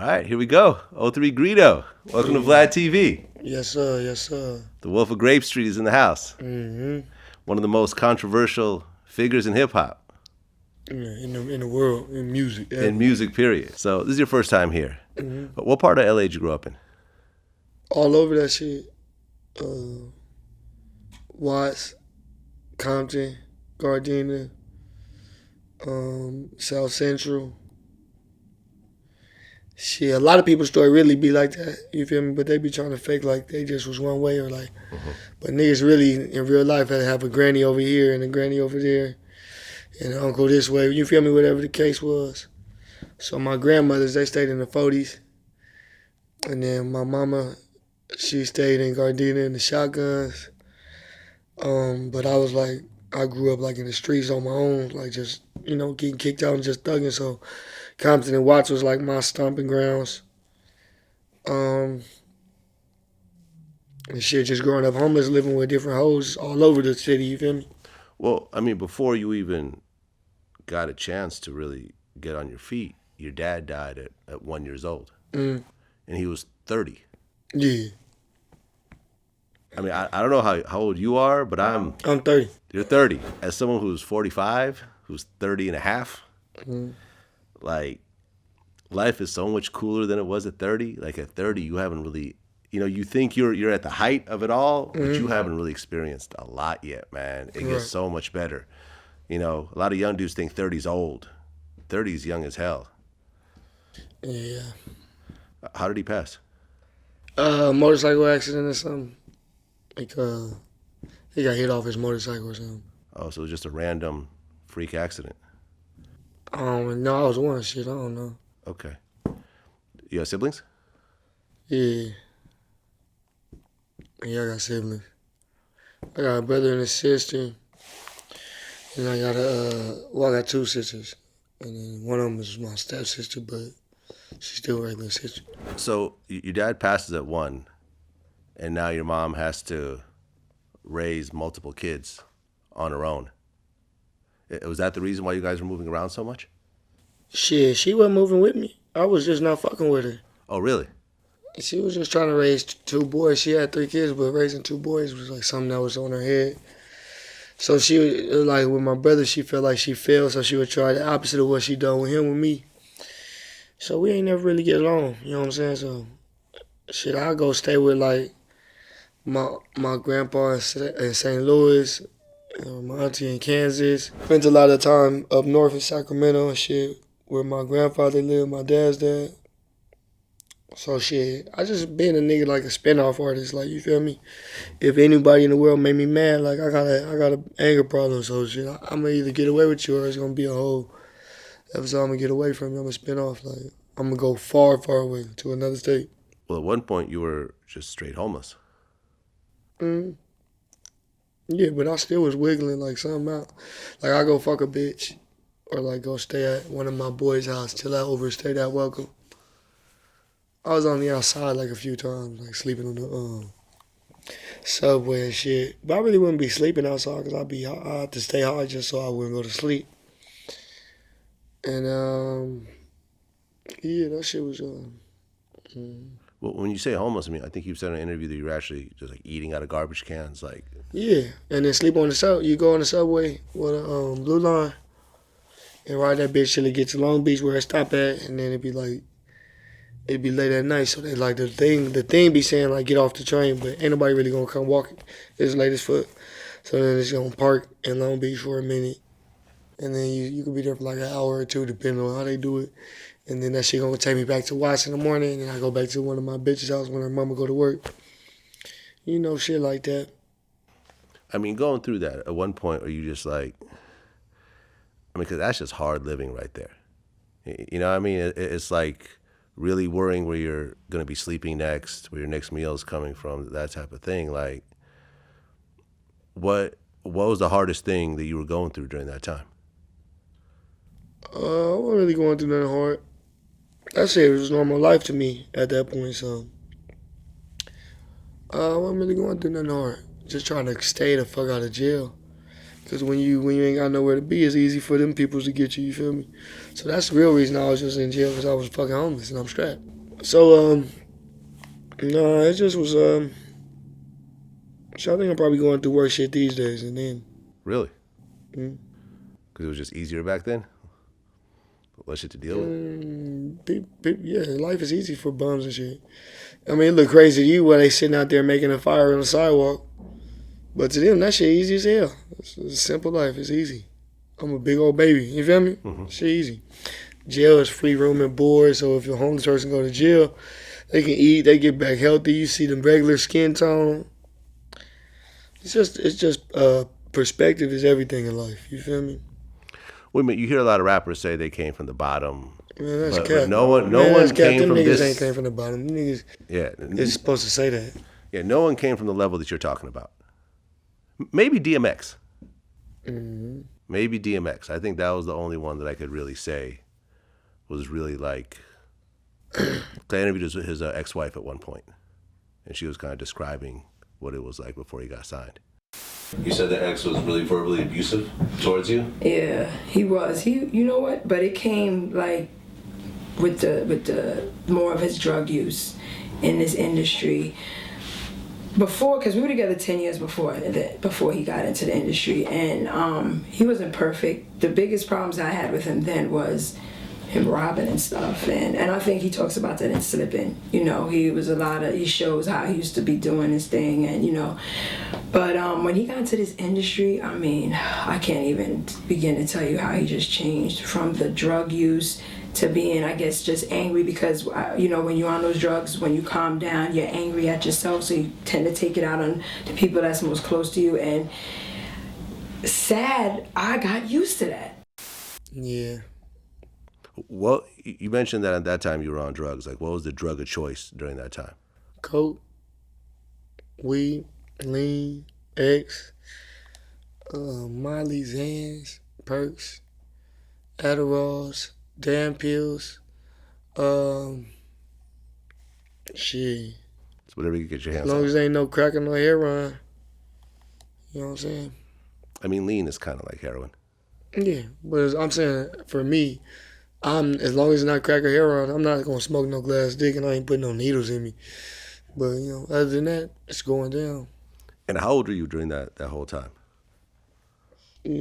right, here we go. O3 Greedo. Welcome to VladTV. Yes, sir. Yes, sir. The Wolf of Grape Street is in the house. Mm-hmm. One of the most controversial figures in hip-hop. In the world, in music. Yeah. In music, period. So this is your first time here. Mm-hmm. But what part of LA did you grow up in? All over that shit. Watts, Compton, Gardena, South Central. Shit, a lot of people's story really be like that, you feel me? But they be trying to fake like they just was one way or like, but niggas really in real life had to have a granny over here and a granny over there and an uncle this way, you feel me? Whatever the case was. So my grandmothers, they stayed in the 40s. And then my mama, she stayed in Gardena in the shotguns. But I was like, I grew up like in the streets on my own, like just, getting kicked out and just thugging. So Compton and Watts was like my stomping grounds. And shit, just growing up homeless, living with different hoes all over the city, you feel me? Well, I mean, before you even got a chance to really get on your feet, your dad died at 1 year old. Mm. And he was 30. Yeah. I mean, I don't know how old you are, but I'm 30. You're 30. As someone who's 45, who's 30 and a half, like, life is so much cooler than it was at 30. Like, at 30, you haven't really, you think you're at the height of it all, but you haven't really experienced a lot yet, man. It gets so much better. A lot of young dudes think 30's old. 30's young as hell. Yeah. How did he pass? Motorcycle accident or something. Like, he got hit off his motorcycle or something. Oh, so it was just a random freak accident. No, I was one shit. I don't know. Okay. You have siblings? Yeah. Yeah, I got siblings. I got a brother and a sister. And I got I got two sisters. And then one of them is my stepsister, but she's still a regular sister. So your dad passes at 1, and now your mom has to raise multiple kids on her own. Was that the reason why you guys were moving around so much? Shit, she wasn't moving with me. I was just not fucking with her. Oh, really? She was just trying to raise 2 boys. She had 3 kids, but raising 2 boys was like something that was on her head. So she was like, with my brother, she felt like she failed, so she would try the opposite of what she done with him with me. So we ain't never really get along, you know what I'm saying? So shit, I go stay with like my grandpa in St. Louis, my auntie in Kansas. Spent a lot of time up north in Sacramento and shit where my grandfather lived, my dad's dad. So shit, I just been a nigga like a spinoff artist, like, you feel me? If anybody in the world made me mad, like I got an anger problem, so shit, I'm gonna either get away with you or it's gonna be a whole episode I'm gonna get away from you. I'm gonna spin off, like I'm gonna go far, far away to another state. Well, at one point you were just straight homeless. Yeah, but I still was wiggling like something out. Like I go fuck a bitch or like go stay at one of my boys' house till I overstay that welcome. I was on the outside like a few times, like sleeping on the subway and shit. But I really wouldn't be sleeping outside because I had to stay high just so I wouldn't go to sleep. And yeah, that shit was. Well, when you say homeless, I mean, I think you've said in an interview that you were actually just like eating out of garbage cans, like. Yeah, and then sleep on the subway. You go on the subway with a blue line, and ride that bitch till it gets to Long Beach where it stop at, and then it'd be late at night. So they like the thing be saying like get off the train, but ain't nobody really gonna come walking. It's late as fuck. So then it's gonna park in Long Beach for a minute, and then you could be there for like an hour or 2 depending on how they do it. And then that shit gonna take me back to Watts in the morning, and I go back to one of my bitches' house when her mama go to work. Shit like that. I mean, going through that, at one point, are you just like, I mean, because that's just hard living right there. You know what I mean? It's like really worrying where you're going to be sleeping next, where your next meal is coming from, that type of thing. Like, what was the hardest thing that you were going through during that time? I wasn't really going through nothing hard. That shit was normal life to me at that point, so I wasn't really going through nothing hard. Just trying to stay the fuck out of jail. Because when you ain't got nowhere to be, it's easy for them people to get you, you feel me? So that's the real reason I was just in jail, because I was fucking homeless and I'm strapped. So no, it just was so I think I'm probably going through worse shit these days, and then. Really? Mm, Because it was just easier back then? Less shit to deal with? yeah, life is easy for bums and shit. I mean, it look crazy to you while they sitting out there making a fire on the sidewalk. But to them, that shit easy as hell. It's a simple life. It's easy. I'm a big old baby. You feel me? Shit easy. Jail is free room and board. So if a homeless person go to jail, they can eat. They get back healthy. You see them regular skin tone. It's just perspective is everything in life. You feel me? Wait a minute, you hear a lot of rappers say they came from the bottom. Man, that's But cap. no one That's cap. came Them from niggas this. ain't came from the bottom. Them niggas Yeah, is supposed to say that. yeah, no one came from the level that you're talking about. Maybe DMX. Mm-hmm. Maybe DMX. I think that was the only one that I could really say was really like. I interviewed his ex-wife at one point, and she was kind of describing what it was like before he got signed. You said the ex was really verbally abusive towards you? Yeah, he was. You know what? But it came like with the more of his drug use in this industry. Before, because we were together 10 years before he got into the industry, and he wasn't perfect. The biggest problems I had with him then was him robbing and stuff, and I think he talks about that in Slippin'. You know, he shows how he used to be doing his thing, and you know, but when he got into this industry, I mean, I can't even begin to tell you how he just changed from the drug use to being, I guess, just angry because, you know, when you're on those drugs, when you calm down, you're angry at yourself, so you tend to take it out on the people that's most close to you, and sad, I got used to that. Yeah. Well, you mentioned that at that time you were on drugs. Like, what was the drug of choice during that time? Coke, weed, lean, X, Molly, Zans, Perks, Adderalls, damn pills, shit. It's whatever you could get your As hands long on. as there ain't no crack or no heroin, you know what I'm saying? I mean, lean is kind of like heroin. Yeah, but I'm saying for me, as long as it's not crack or heroin, I'm not gonna smoke no glass dick and I ain't putting no needles in me. But you know, other than that, it's going down. And how old were you during that whole time? That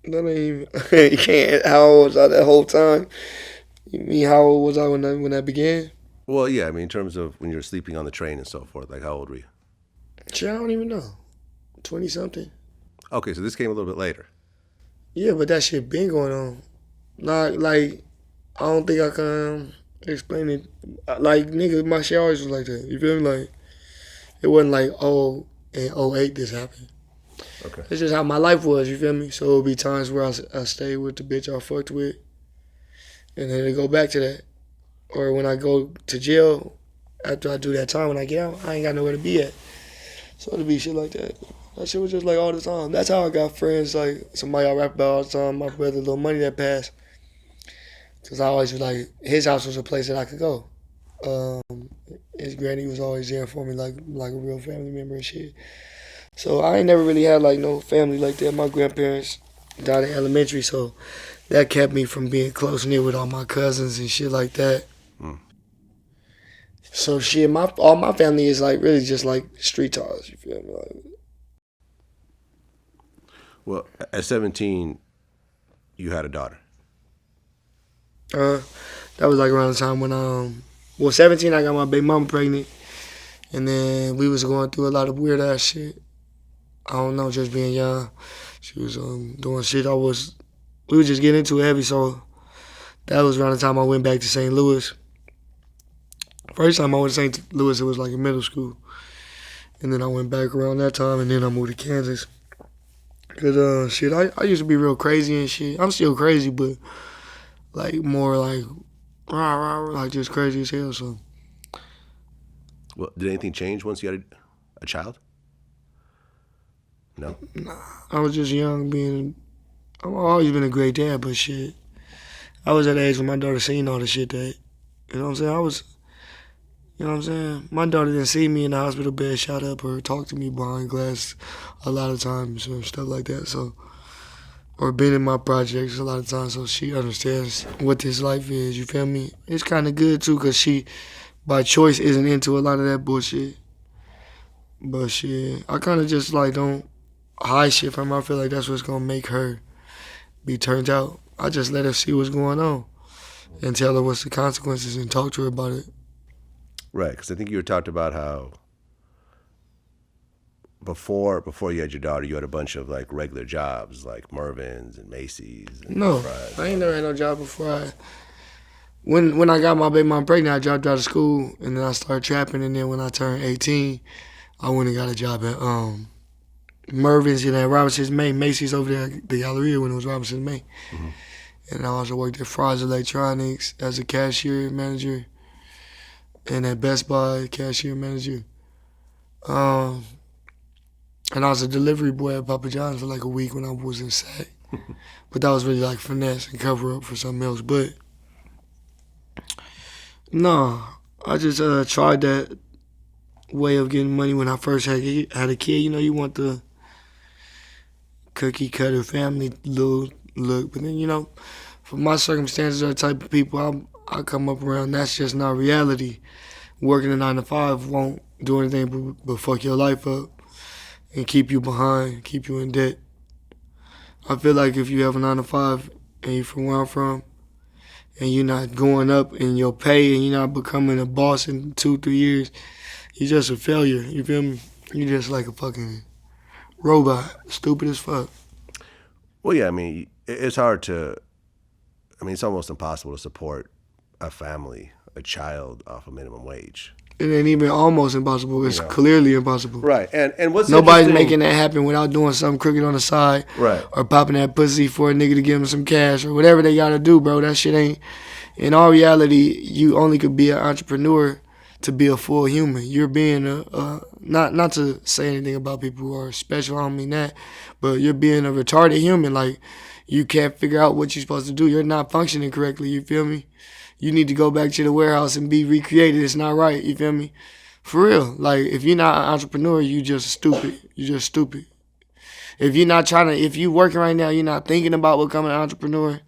ain't even. You can't. How old was I that whole time? You mean how old was I when that began? Well, yeah, I mean, in terms of when you were sleeping on the train and so forth, like how old were you? Shit, I don't even know. 20 something. Okay, so this came a little bit later. Yeah, but that shit been going on. Not like I don't think I can explain it. Like nigga, my shit always was like that. You feel me? Like it wasn't like in '08 this happened. Okay. It's just how my life was. You feel me? So it'll be times where I stay with the bitch I fucked with, and then it go back to that. Or when I go to jail after I do that time, when I get out, I ain't got nowhere to be at. So it'll be shit like that. That shit was just like all the time. That's how I got friends like somebody I rap about all the time, my brother Lil Money that passed. Cause I always was like, his house was a place that I could go. His granny was always there for me like a real family member and shit. So I ain't never really had like no family like that. My grandparents died in elementary, so that kept me from being close knit with all my cousins and shit like that. So shit, all my family is like really just like street ties. You feel me? Like, Well, at 17, you had a daughter. that was like around the time when 17 I got my baby mama pregnant, and then we was going through a lot of weird ass shit. I don't know, just being young. She was doing shit. We were just getting into it heavy, so that was around the time I went back to St. Louis. First time I went to St. Louis, it was like in middle school. And then I went back around that time, and then I moved to Kansas. Cause shit, I used to be real crazy and shit. I'm still crazy, but like more like rah rah, like just crazy as hell. So Well, did anything change once you had a child? No. I was just young, I've always been a great dad, but shit, I was at the age when my daughter seen all the shit that, you know what I'm saying? You know what I'm saying? My daughter didn't see me in the hospital bed, shot up, or talk to me behind glass a lot of times or stuff like that. So or been in my projects a lot of times, so she understands what this life is, you feel me? It's kind of good, too, because she, by choice, isn't into a lot of that bullshit. But shit, I kind of just, like, don't hide shit from her. I feel like that's what's going to make her be turned out. I just let her see what's going on and tell her what's the consequences and talk to her about it. Right, because I think you were talked about how before you had your daughter, you had a bunch of like regular jobs like Mervyn's and Macy's. And No, Fry's. I ain't never had no job before. When I got my baby mom pregnant, I dropped out of school and then I started trapping. And then when I turned 18, I went and got a job at Mervyn's and at Robinson's May, Macy's over there at the Galleria when it was Robinson's May. Mm-hmm. And I also worked at Fry's Electronics as a cashier manager, and at Best Buy cashier manager. And I was a delivery boy at Papa John's for like a week when I was in SAC. But that was really like finesse and cover up for something else. But no, I just tried that way of getting money when I first had a kid. You know, you want the cookie cutter family look. But then, you know, for my circumstances or the type of people I come up around, that's just not reality. Working a 9 to 5 won't do anything but fuck your life up and keep you behind, keep you in debt. I feel like if you have a 9 to 5 and you're from where I'm from, and you're not going up in your pay and you're not becoming a boss in 2-3 years, you're just a failure, you feel me? You're just like a fucking robot, stupid as fuck. Well, yeah, I mean, it's hard to, I mean, it's almost impossible to support a family, a child off a minimum wage. It ain't even almost impossible. It's clearly impossible. Right. And what's nobody's making that happen without doing something crooked on the side. Right. Or popping that pussy for a nigga to give him some cash or whatever they gotta do, bro. That shit ain't. In all reality, you only could be an entrepreneur to be a full human. You're being not to say anything about people who are special, I don't mean that, but you're being a retarded human. Like, you can't figure out what you're supposed to do. You're not functioning correctly, you feel me? You need to go back to the warehouse and be recreated. It's not right, you feel me? For real. Like, if you're not an entrepreneur, you just stupid. You're just stupid. If you working right now, you're not thinking about becoming an entrepreneur,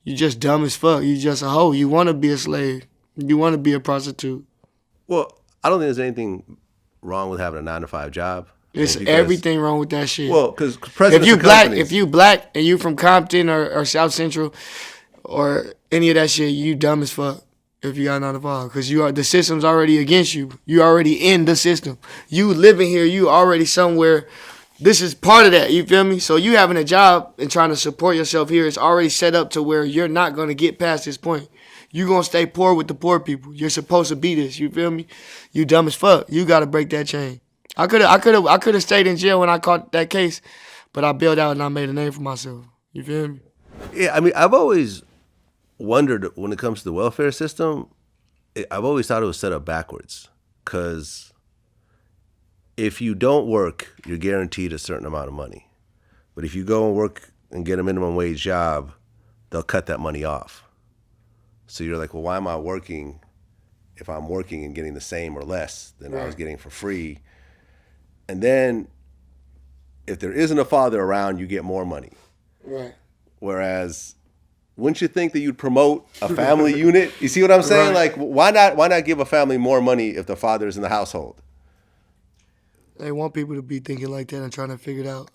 you just dumb as fuck. You just a hoe. You want to be a slave. You want to be a prostitute. Well, I don't think there's anything wrong with having a 9 to 5 job. It's everything wrong with that shit. Well, because if you black and you from Compton or South Central or any of that shit, you dumb as fuck if you got 9 to 5. Because the system's already against you. You already in the system. You living here, you already somewhere. This is part of that, you feel me? So you having a job and trying to support yourself here is already set up to where you're not going to get past this point. You're going to stay poor with the poor people. You're supposed to be this, you feel me? You dumb as fuck. You got to break that chain. I could have stayed in jail when I caught that case, but I bailed out and I made a name for myself. You feel me? Yeah, I mean, I've always wondered when it comes to the welfare system, I've always thought it was set up backwards. Because if you don't work, you're guaranteed a certain amount of money. But if you go and work and get a minimum wage job, they'll cut that money off. So you're like, well, why am I working if I'm working and getting the same or less than I was getting for free? And then if there isn't a father around, you get more money. Right. Whereas, wouldn't you think that you'd promote a family unit? You see what I'm saying? Right. Like, why not give a family more money if the father's in the household? They want people to be thinking like that and trying to figure it out.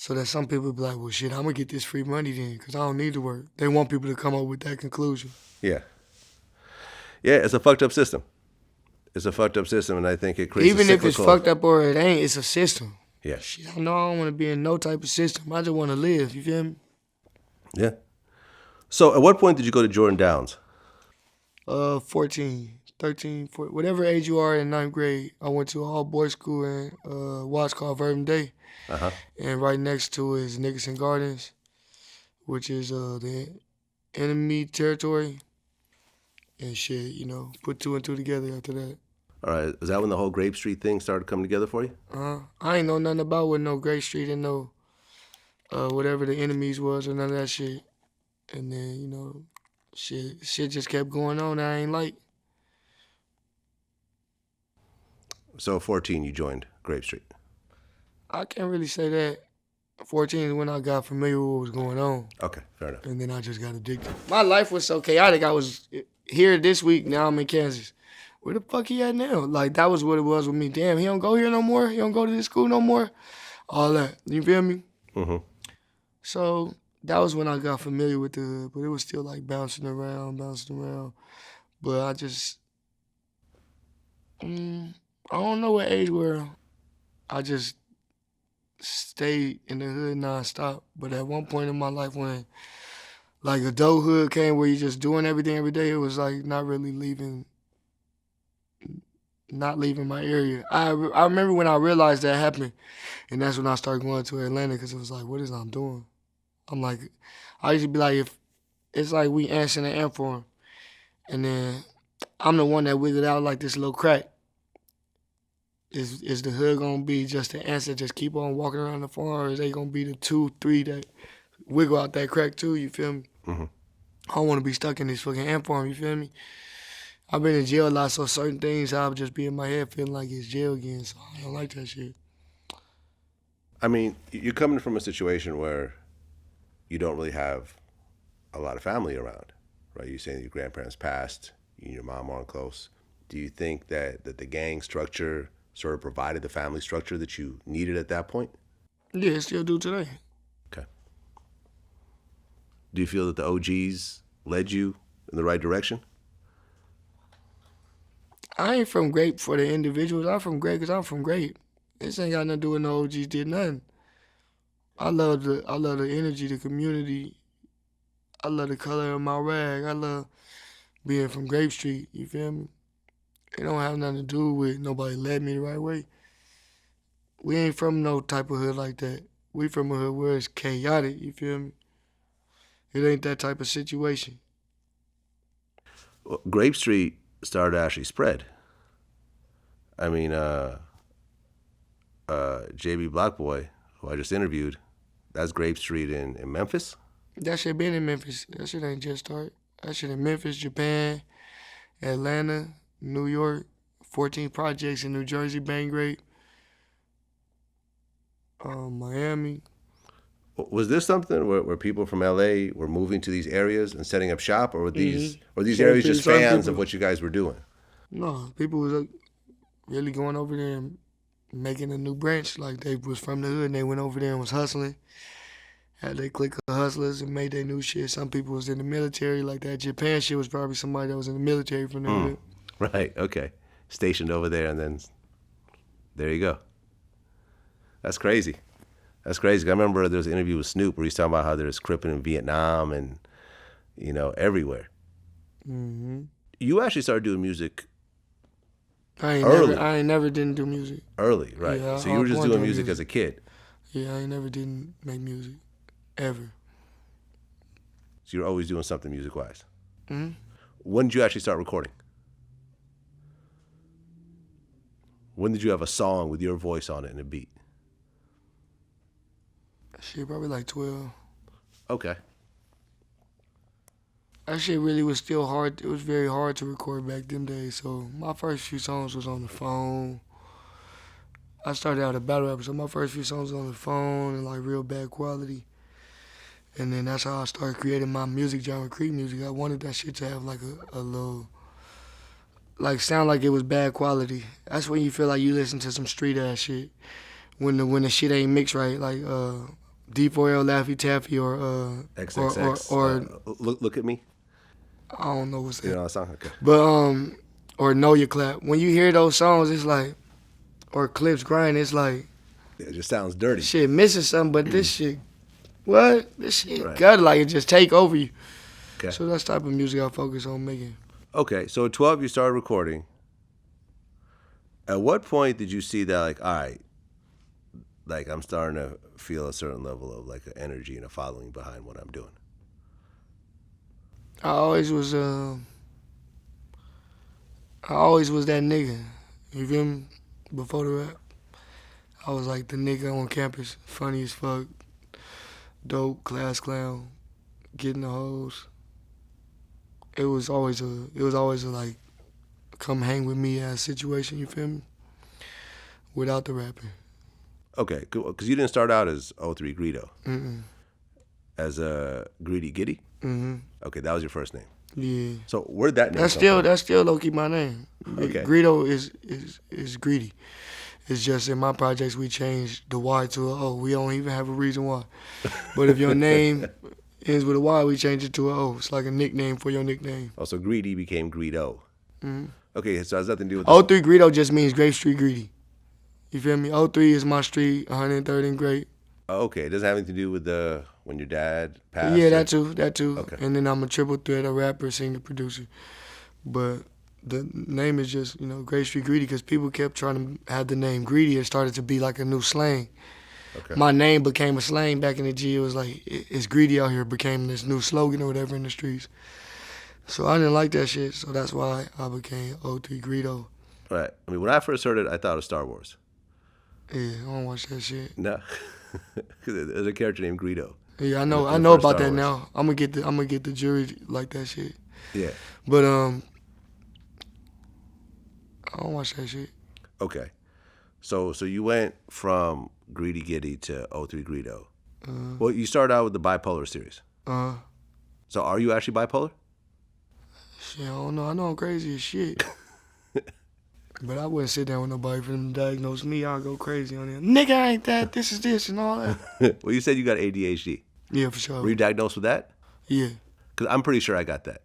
So that some people be like, well, shit, I'm going to get this free money then because I don't need to work. They want people to come up with that conclusion. Yeah. Yeah, it's a fucked up system. It's a fucked up system, and I think it creates even if it's fucked up or it ain't, it's a system. Yeah. Shit, I know I don't want to be in no type of system. I just want to live, you feel me? Yeah. So at what point did you go to Jordan Downs? 14, 13, 14, whatever age you are in 9th grade, I went to an all-boys school in Watts called Verdant Day. Uh-huh. And right next to it is Nickerson Gardens, which is the enemy territory. And shit, you know, put 2 and 2 together after that. All right. Is that when the whole Grape Street thing started coming together for you? I ain't know nothing about what no Grape Street and no whatever the enemies was or none of that shit. And then, you know, shit just kept going on that I ain't like. So at 14, you joined Grape Street. I can't really say that. 14 is when I got familiar with what was going on. Okay, fair enough. And then I just got addicted. My life was so chaotic. I was here this week. Now I'm in Kansas. Where the fuck he at now? Like, that was what it was with me. Damn, he don't go here no more? He don't go to this school no more? All that. You feel me? Mm-hmm. So that was when I got familiar with the hood. But it was still like bouncing around. But I just, I don't know what age where I just stayed in the hood nonstop. But at one point in my life when like adulthood came where you're just doing everything every day, it was like not leaving my area. I remember when I realized that happened, and that's when I started going to Atlanta because it was like, what is I'm doing? I'm like, I used to be like, if it's like we ants in an ant farm, and then I'm the one that wiggled out like this little crack. Is the hood gonna be just the ants that just keep on walking around the farm, or is they gonna be the 2, 3 that wiggle out that crack too? You feel me? Mm-hmm. I don't want to be stuck in this fucking ant farm. You feel me? I've been in jail a lot, so certain things I'll just be in my head feeling like it's jail again. So I don't like that shit. I mean, you're coming from a situation where you don't really have a lot of family around, right? You're saying your grandparents passed, you and your mom aren't close. Do you think that the gang structure sort of provided the family structure that you needed at that point? Yeah, it still do today. Okay. Do you feel that the OGs led you in the right direction? I ain't from Grape for the individuals. I'm from Grape because I'm from Grape. This ain't got nothing to do with no OGs did nothing. I love the energy, the community. I love the color of my rag. I love being from Grape Street. You feel me? It don't have nothing to do with nobody led me the right way. We ain't from no type of hood like that. We from a hood where it's chaotic. You feel me? It ain't that type of situation. Well, Grape Street started to actually spread. I mean, JB Blockboy, who I just interviewed, that's Grape Street in Memphis? That shit been in Memphis. That shit ain't just started. That shit in Memphis, Japan, Atlanta, New York, 14 projects in New Jersey, Bang Grape, Miami. Was this something where people from LA were moving to these areas and setting up shop, or were these Same areas thing, just some fans people- of what you guys were doing? No, people was really going over there and making a new branch. Like they was from the hood and they went over there and was hustling. Had their clique of hustlers and made their new shit. Some people was in the military. Like that Japan shit was probably somebody that was in the military from the hood. Right, okay. Stationed over there, and then there you go. That's crazy. That's crazy. I remember there was an interview with Snoop where he's talking about how there's Crippin' in Vietnam and, everywhere. Mm-hmm. You actually started doing music I ain't never didn't do music. early, right? Yeah, So you were just born doing doing music music. as a kid. Yeah, I ain't never didn't make music, ever. So you're always doing something music-wise. Mm-hmm. When did you actually start recording? When did you have a song with your voice on it and a beat? Shit, probably like 12. Okay. That shit really was still hard. It was very hard to record back them days. So my first few songs was on the phone. I started out a battle rapper, so my first few songs was on the phone and like real bad quality. And then that's how I started creating my music genre, Creep music. I wanted that shit to have like a little, like sound like it was bad quality. That's when you feel like you listen to some street ass shit. When the shit ain't mixed right, like D4L, Laffy Taffy, or XXX. Look at me. I don't know what's that. You know that song? Okay. But or Know Your Clap. When you hear those songs, it's like, or Clips Grind, it's like, It just sounds dirty. shit missing something. But this shit, what? This shit Right. gotta like it just take over you. Okay. So that's the type of music I focus on making. Okay, so at 12 you started recording. At what point did you see that, like, all right, like I'm starting to feel a certain level of like an energy and a following behind what I'm doing? I always was that nigga. You feel me? Before the rap, I was like the nigga on campus, funny as fuck, dope, class clown, getting the hoes. It was always a like, come hang with me ass situation. You feel me? Without the rapping. Okay, because you didn't start out as 03 Greedo. As a Greedy Giddy? Okay, that was your first name. Yeah. So where'd that name That's come still from? that's still low key my name. Okay. Greedo is greedy. It's just in my projects we changed the Y to a O. We don't even have a reason why. But if your name ends with a Y, we change it to a O. It's like a nickname for your nickname. Oh, so Greedy became Greedo. Okay, so it has nothing to do with 03 Greedo just means Grape Street Greedy. You feel me? 03 is my street, 103rd and Grape. Oh, okay, it doesn't have anything to do with when your dad passed? Yeah, or- that too. Okay. And then I'm a triple threat, a rapper, singer, producer. But the name is just, Grape Street Greedy because people kept trying to have the name Greedy. It started to be like a new slang. Okay. My name became a slang back in the G. It was like, it's greedy out here, became this new slogan or whatever in the streets. So I didn't like that shit, so that's why I became 03 Greedo. Right. I mean, when I first heard it, I thought it was Star Wars. Yeah, I don't watch that shit. No. Because there's a character named Greedo. Yeah, I in know the I know first about Star that Wars. now. I'm gonna get the jury like that shit. Yeah. But I don't watch that shit. Okay. So you went from Greedy Giddy to 03 Greedo. Well, you started out with the bipolar series. So are you actually bipolar? Shit, I don't know. I know I'm crazy as shit. But I wouldn't sit down with nobody for them to diagnose me. I'll go crazy on them. Nigga, I ain't that. This is this and all that. Well, you said you got ADHD. Yeah, for sure. Were you diagnosed with that? Yeah. Because I'm pretty sure I got that.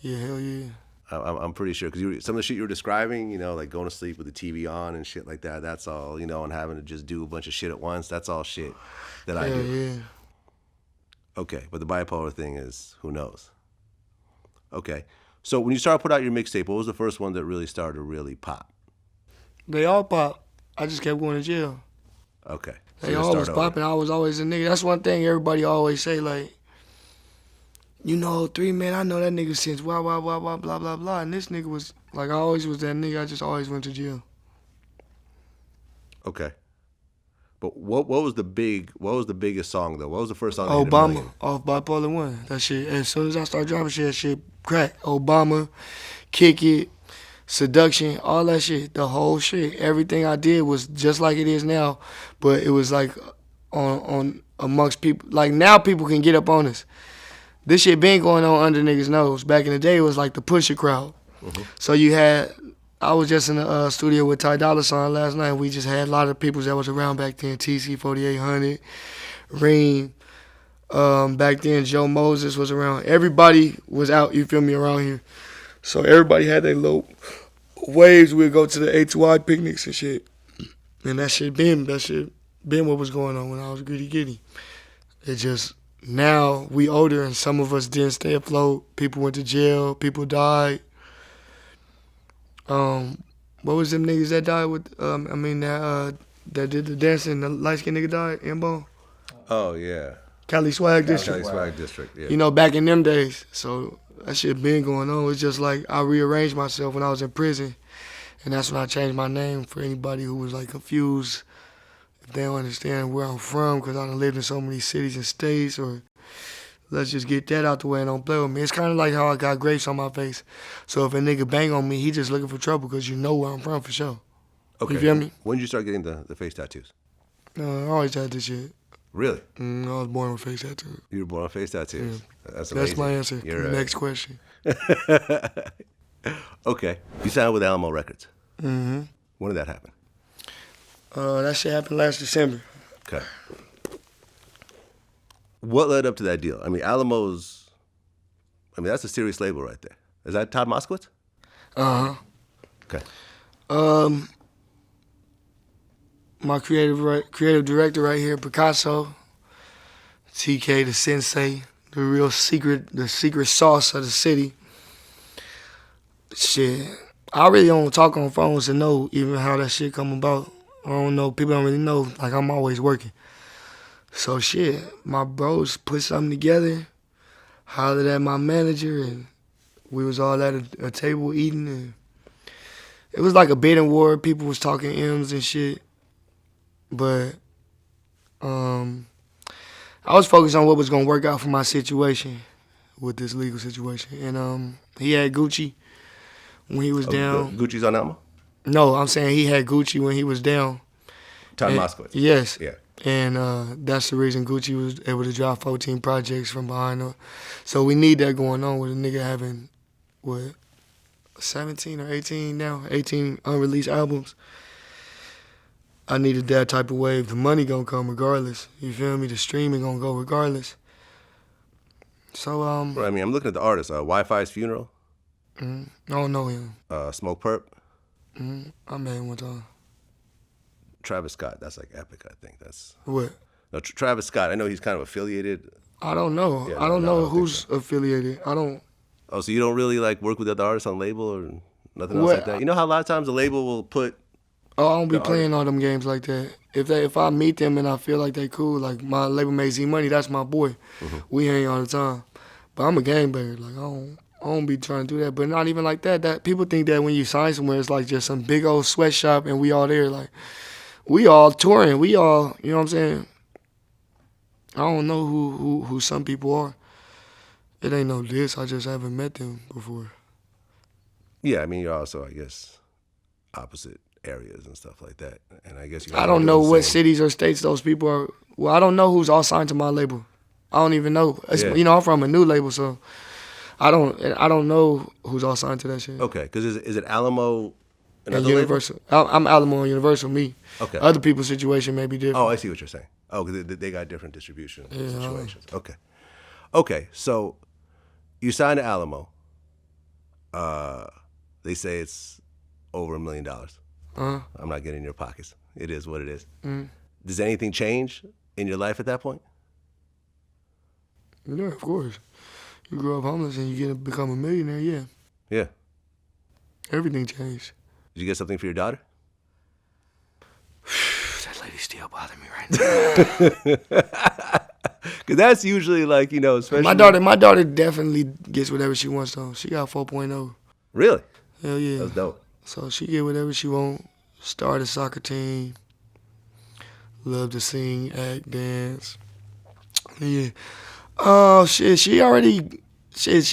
Yeah, hell yeah. I'm pretty sure because some of the shit you were describing, like going to sleep with the TV on and shit like that. That's all, and having to just do a bunch of shit at once. That's all shit that I Hell do. yeah. Okay, but the bipolar thing is who knows. Okay, so when you started put out your mixtape, what was the first one that really started to really pop? They all pop. I just kept going to jail. Okay, so They you all start was over. popping. I was always a nigga. That's one thing everybody always say, like, 03, man, I know that nigga since blah, blah, blah, blah, blah, blah, blah. And this nigga was, like, I always was that nigga. I just always went to jail. Okay, but what was the biggest song though? What was the first song? That hit a million? Obama off Bipolar 1. That shit, as soon as I started dropping shit, that shit crack. Obama, Kick It, Seduction, all that shit, the whole shit. Everything I did was just like it is now, but it was like on amongst people. Like now people can get up on us. This shit been going on under niggas' nose. Back in the day, it was like the pusher crowd. So I was just in the studio with Ty Dolla $ign last night. We just had a lot of people that was around back then. TC 4800, Reem. Back then, Joe Moses was around. Everybody was out, you feel me, around here. So everybody had their little waves. We'd go to the A2I picnics and shit. And that shit been what was going on when I was Greedy Giddy. It just, now we older and some of us didn't stay afloat. People went to jail. People died. What was them niggas that died with, that did the dancing, the light-skinned nigga died, Imbo? Oh yeah, Cali Swag District. Cali Swag District. Yeah. You know, back in them days. So that shit been going on. It's just like I rearranged myself when I was in prison. And that's when I changed my name for anybody who was like confused. If they don't understand where I'm from, because I done lived in so many cities and states, or let's just get that out the way and don't play with me. It's kind of like how I got grapes on my face. So if a nigga bang on me, he just looking for trouble because you know where I'm from for sure. Okay. You feel me? When did you start getting the face tattoos? I always had this shit. Really? I was born with face tattoo. You were born with face tattoos. That's amazing. That's my answer. You're Next question. Okay. You signed with Alamo Records. Mm-hmm. When did that happen? That shit happened last December. Okay. What led up to that deal? I mean, Alamo's, that's a serious label right there. Is that Todd Moskowitz? Uh-huh. Okay. My creative director right here, Picasso, TK, the sensei, the secret sauce of the city. Shit, I really don't talk on phones to know even how that shit come about. I don't know, people don't really know, like I'm always working. So shit, my bros put something together, hollered at my manager, and we was all at a table eating, and it was like a bidding war. People was talking M's and shit. But I was focused on what was gonna work out for my situation with this legal situation. And he had Gucci when he was down. Gucci's on Alamo? No, I'm saying he had Gucci when he was down. Todd Moskowitz. Yes. Yeah. And that's the reason Gucci was able to drop 14 projects from behind her. So we need that going on with a nigga having, 17 or 18 now? 18 unreleased albums. I needed that type of wave. The money gonna come regardless. You feel me? The streaming gonna go regardless. So, Right, I mean, I'm looking at the artist. Wi-Fi's Funeral. I don't know him. Smoke Perp. I met him one time. Travis Scott. That's like epic, I think. That's What? no, Travis Scott. I know he's kind of affiliated. I don't know. Yeah, I don't no, I know don't think who's affiliated. I don't. Oh, so you don't really like work with other artists on label or nothing else like that? You know how a lot of times a label will put. Oh, I don't be playing all them games like that. If I meet them and I feel like they cool, like my label mate Z Money, that's my boy. We hang all the time. But I'm a game banger. Like I don't be trying to do that. But not even like that. That people think that when you sign somewhere, it's like just some big old sweatshop and we all there. Like we all touring. We all, you know what I'm saying? I don't know who some people are. It ain't no diss. I just haven't met them before. Yeah, I mean you're also, I guess, opposite areas and stuff like that. And I guess I don't know what cities or states those people are. Well, I don't know who's all signed to my label. I don't even know. Yeah. You know, I'm from a new label, so I don't know who's all signed to that shit. Okay, because is it Alamo and Universal? I'm Alamo and Universal, me. Okay. Other people's situation may be different. Oh, I see what you're saying. Oh, because they got different distribution situations. Okay. Okay, so you signed to Alamo. They say it's over $1 million. I'm not getting in your pockets. It is what it is. Does anything change in your life at that point? Yeah, of course. You grow up homeless and you become a millionaire, yeah. Yeah. Everything changed. Did you get something for your daughter? That lady still bothering me right now. Because that's usually like, you know, especially... My daughter definitely gets whatever she wants, though. She got 4.0. Really? Hell yeah. That's dope. So she get whatever she want. Start a soccer team. Love to sing, act, dance. Yeah. Oh, shit. She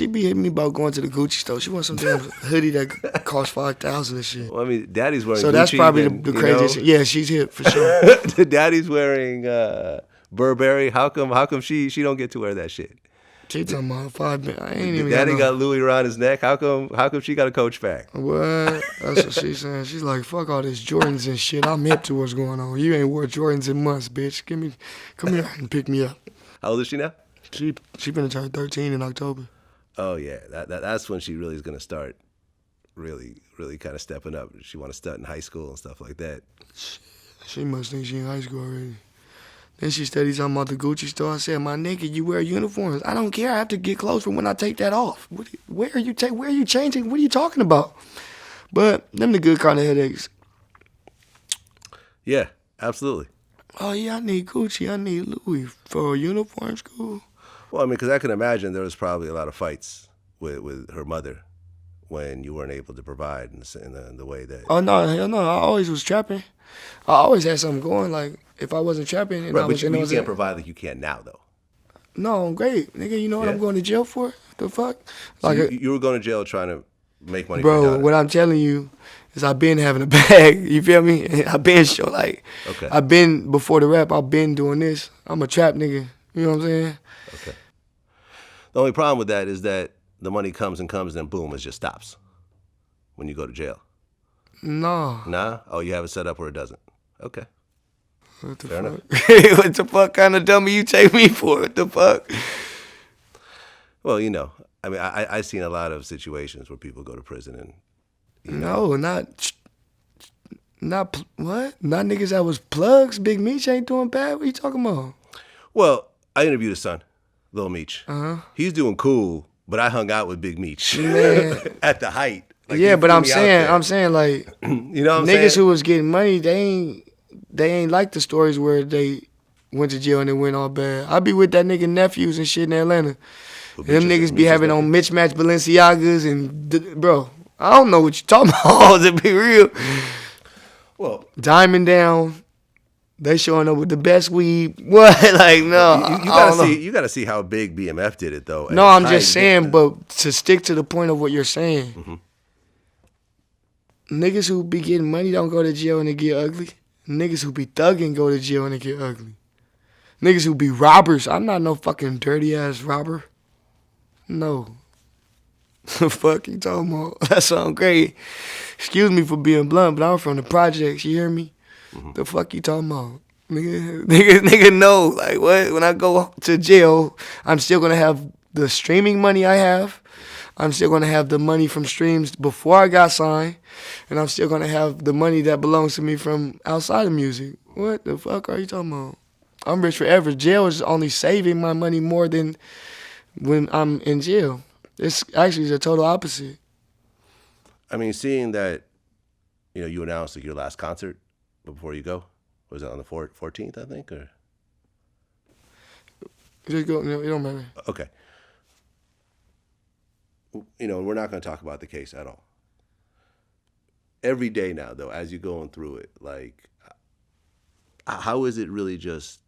be hitting me about going to the Gucci store. She wants some damn hoodie that costs $5,000 and shit. Well, I mean, Daddy's wearing So Gucci, that's probably then, the craziest shit. Yeah, she's hip for sure. The Daddy's wearing Burberry. How come she don't get to wear that shit? She talking about $5. I ain't The even Daddy got Louis around his neck. How come she got a Coach bag? What? That's what she's saying. She's like, fuck all this Jordans and shit. I'm hip to what's going on. You ain't wore Jordans in months, bitch. Come here and pick me up. How old is she now? She finna turn 13 in October. Oh yeah, that's when she really is gonna start, really kind of stepping up. She want to stunt in high school and stuff like that. She must think she in high school already. Then she studies talking about the Gucci store. I said, my nigga, you wear uniforms. I don't care. I have to get clothes for when I take that off. Where are you changing? What are you talking about? But them the good kind of headaches. Yeah, absolutely. Oh yeah, I need Gucci. I need Louis for uniform school. Well, I mean, because I can imagine there was probably a lot of fights with her mother when you weren't able to provide in the way that... Oh, no, hell no. I always was trapping. I always had something going. Like, if I wasn't trapping... And right, I but was, you can't provide like you can now, though. No, I'm great. Nigga, you know what I'm going to jail for? The fuck? So Like you were going to jail trying to make money for your bro, daughter. what I'm telling you is I've been having a bag. You feel me? I've been Okay. I've been, before the rap, I've been doing this. I'm a trap nigga. You know what I'm saying? Okay. The only problem with that is that the money comes and then boom, it just stops when you go to jail. No. Nah? Oh, you have it set up where it doesn't. Okay. What the Fair fuck? What the fuck kind of dummy you take me for? What the fuck? Well, you know, I mean, I've seen a lot of situations where people go to prison and... No, what? Not niggas that was plugs. Big Meech ain't doing bad. What you talking about? Well, I interviewed his son, Lil Meech. Uh-huh. He's doing cool, but I hung out with Big Meech Man. at the height. Like, yeah, he but flew I'm me out saying there. like You know what I'm niggas saying? who was getting money, they ain't like the stories where they went to jail and it went all bad. I be with that nigga nephews and shit in Atlanta. Them niggas be having on mismatched Balenciagas and bro, I don't know what you talking about. To be real, Well, Diamond Down, they showing up with the best weed. What? Like no, you gotta see how big BMF did it though. No, I'm just saying, but to stick to the point of what you're saying, niggas who be getting money don't go to jail and they get ugly. Niggas who be thugging go to jail and they get ugly. Niggas who be robbers. I'm not no fucking dirty ass robber. No. The fuck you talking about? That sound great. Excuse me for being blunt, but I'm from the projects. You hear me? Mm-hmm. The fuck you talking about? Nigga know. Like, what? When I go to jail, I'm still gonna have the streaming money I have. I'm still gonna have the money from streams before I got signed. And I'm still gonna have the money that belongs to me from outside of music. What the fuck are you talking about? I'm rich forever. Jail is only saving my money more than when I'm in jail. It's actually the total opposite. I mean, seeing that, you announced like your last concert before you go. Was it on the 14th, I think, or? Just go. It don't matter. Okay. We're not going to talk about the case at all. Every day now, though, as you're going through it, like, how is it really just,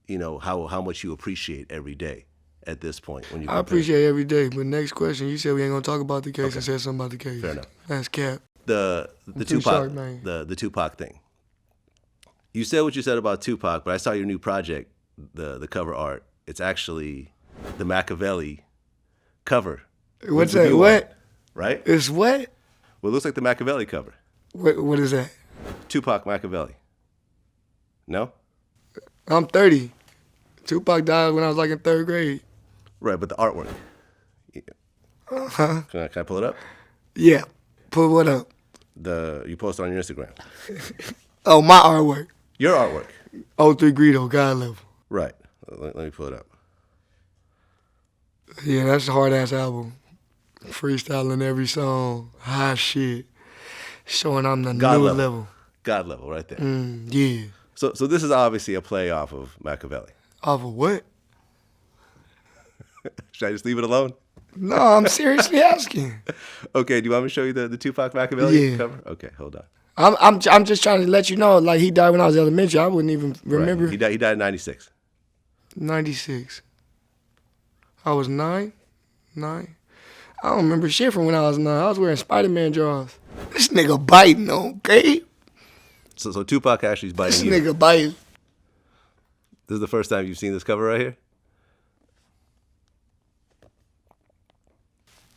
how much you appreciate every day at this point when you? I appreciate every day, but next question, you said we ain't gonna talk about the case. Okay. I said something about the case. Fair enough. That's cap. The Tupac, the Tupac thing. You said what you said about Tupac, but I saw your new project, the cover art. It's actually the Machiavelli cover. What's that? What? Right? It's what? Well, it looks like the Machiavelli cover. What is that? Tupac Machiavelli. No? I'm 30. Tupac died when I was like in 3rd grade. Right, but the artwork. Uh-huh. Can I pull it up? Yeah. Pull what up? You posted on your Instagram. Oh, my artwork. Your artwork. 03 Greedo, God level. Right. Let me pull it up. Yeah, that's a hard-ass album. Freestyling every song. High shit. Showing I'm the God new level. level. God level, right there. Yeah. So this is obviously a play off of Machiavelli. Off of what? Should I just leave it alone? No, I'm seriously asking. Okay, do you want me to show you the Tupac Machiavelli Yeah. cover? Okay, hold on. I'm just trying to let you know, like, he died when I was elementary. I wouldn't even remember. Right. He died in 96. 96. I was 9. I don't remember shit from when I was 9. I was wearing Spider-Man drawers. This nigga biting, okay? So Tupac actually is biting This you. nigga biting. This is the first time you've seen this cover right here?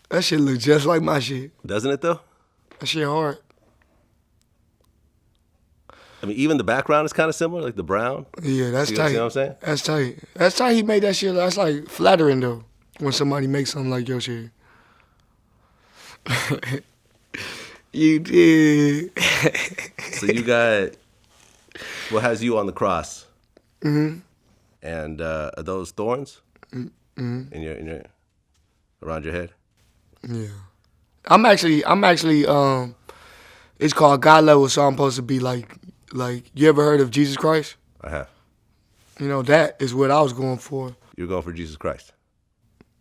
That shit look just like my shit. Doesn't it, though? That shit hard. I mean, even the background is kind of similar, like the brown. Yeah, that's tight. See what I'm saying? That's tight. That's tight. He made that shit. That's like flattering, though, when somebody makes something like your shit. You did. So you got what has you on the cross? Mm-hmm. And are those thorns in your around your head? Yeah. I'm actually it's called God level, so I'm supposed to be like you ever heard of Jesus Christ? I have. That is what I was going for. You're going for Jesus Christ,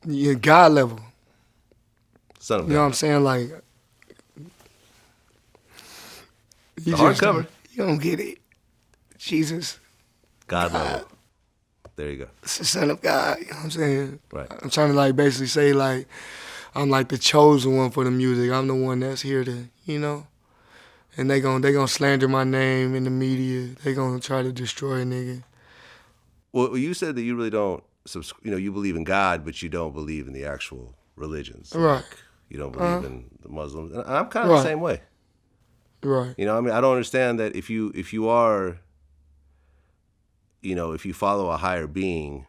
Yeah, God level. Son of God. You know what I'm saying? Like, you The hardcover. You don't get it. Jesus, God level. There you go. it's the Son of God. You know what I'm saying? Right. I'm trying to like basically say like I'm like the chosen one for the music. I'm the one that's here to, and they gonna slander my name in the media. They gonna try to destroy a nigga. Well, you said that you really don't, you believe in God, but you don't believe in the actual religions. Right. Like, you don't believe in the Muslims. And I'm kind of the same way. Right. I mean, I don't understand that if you are, if you follow a higher being,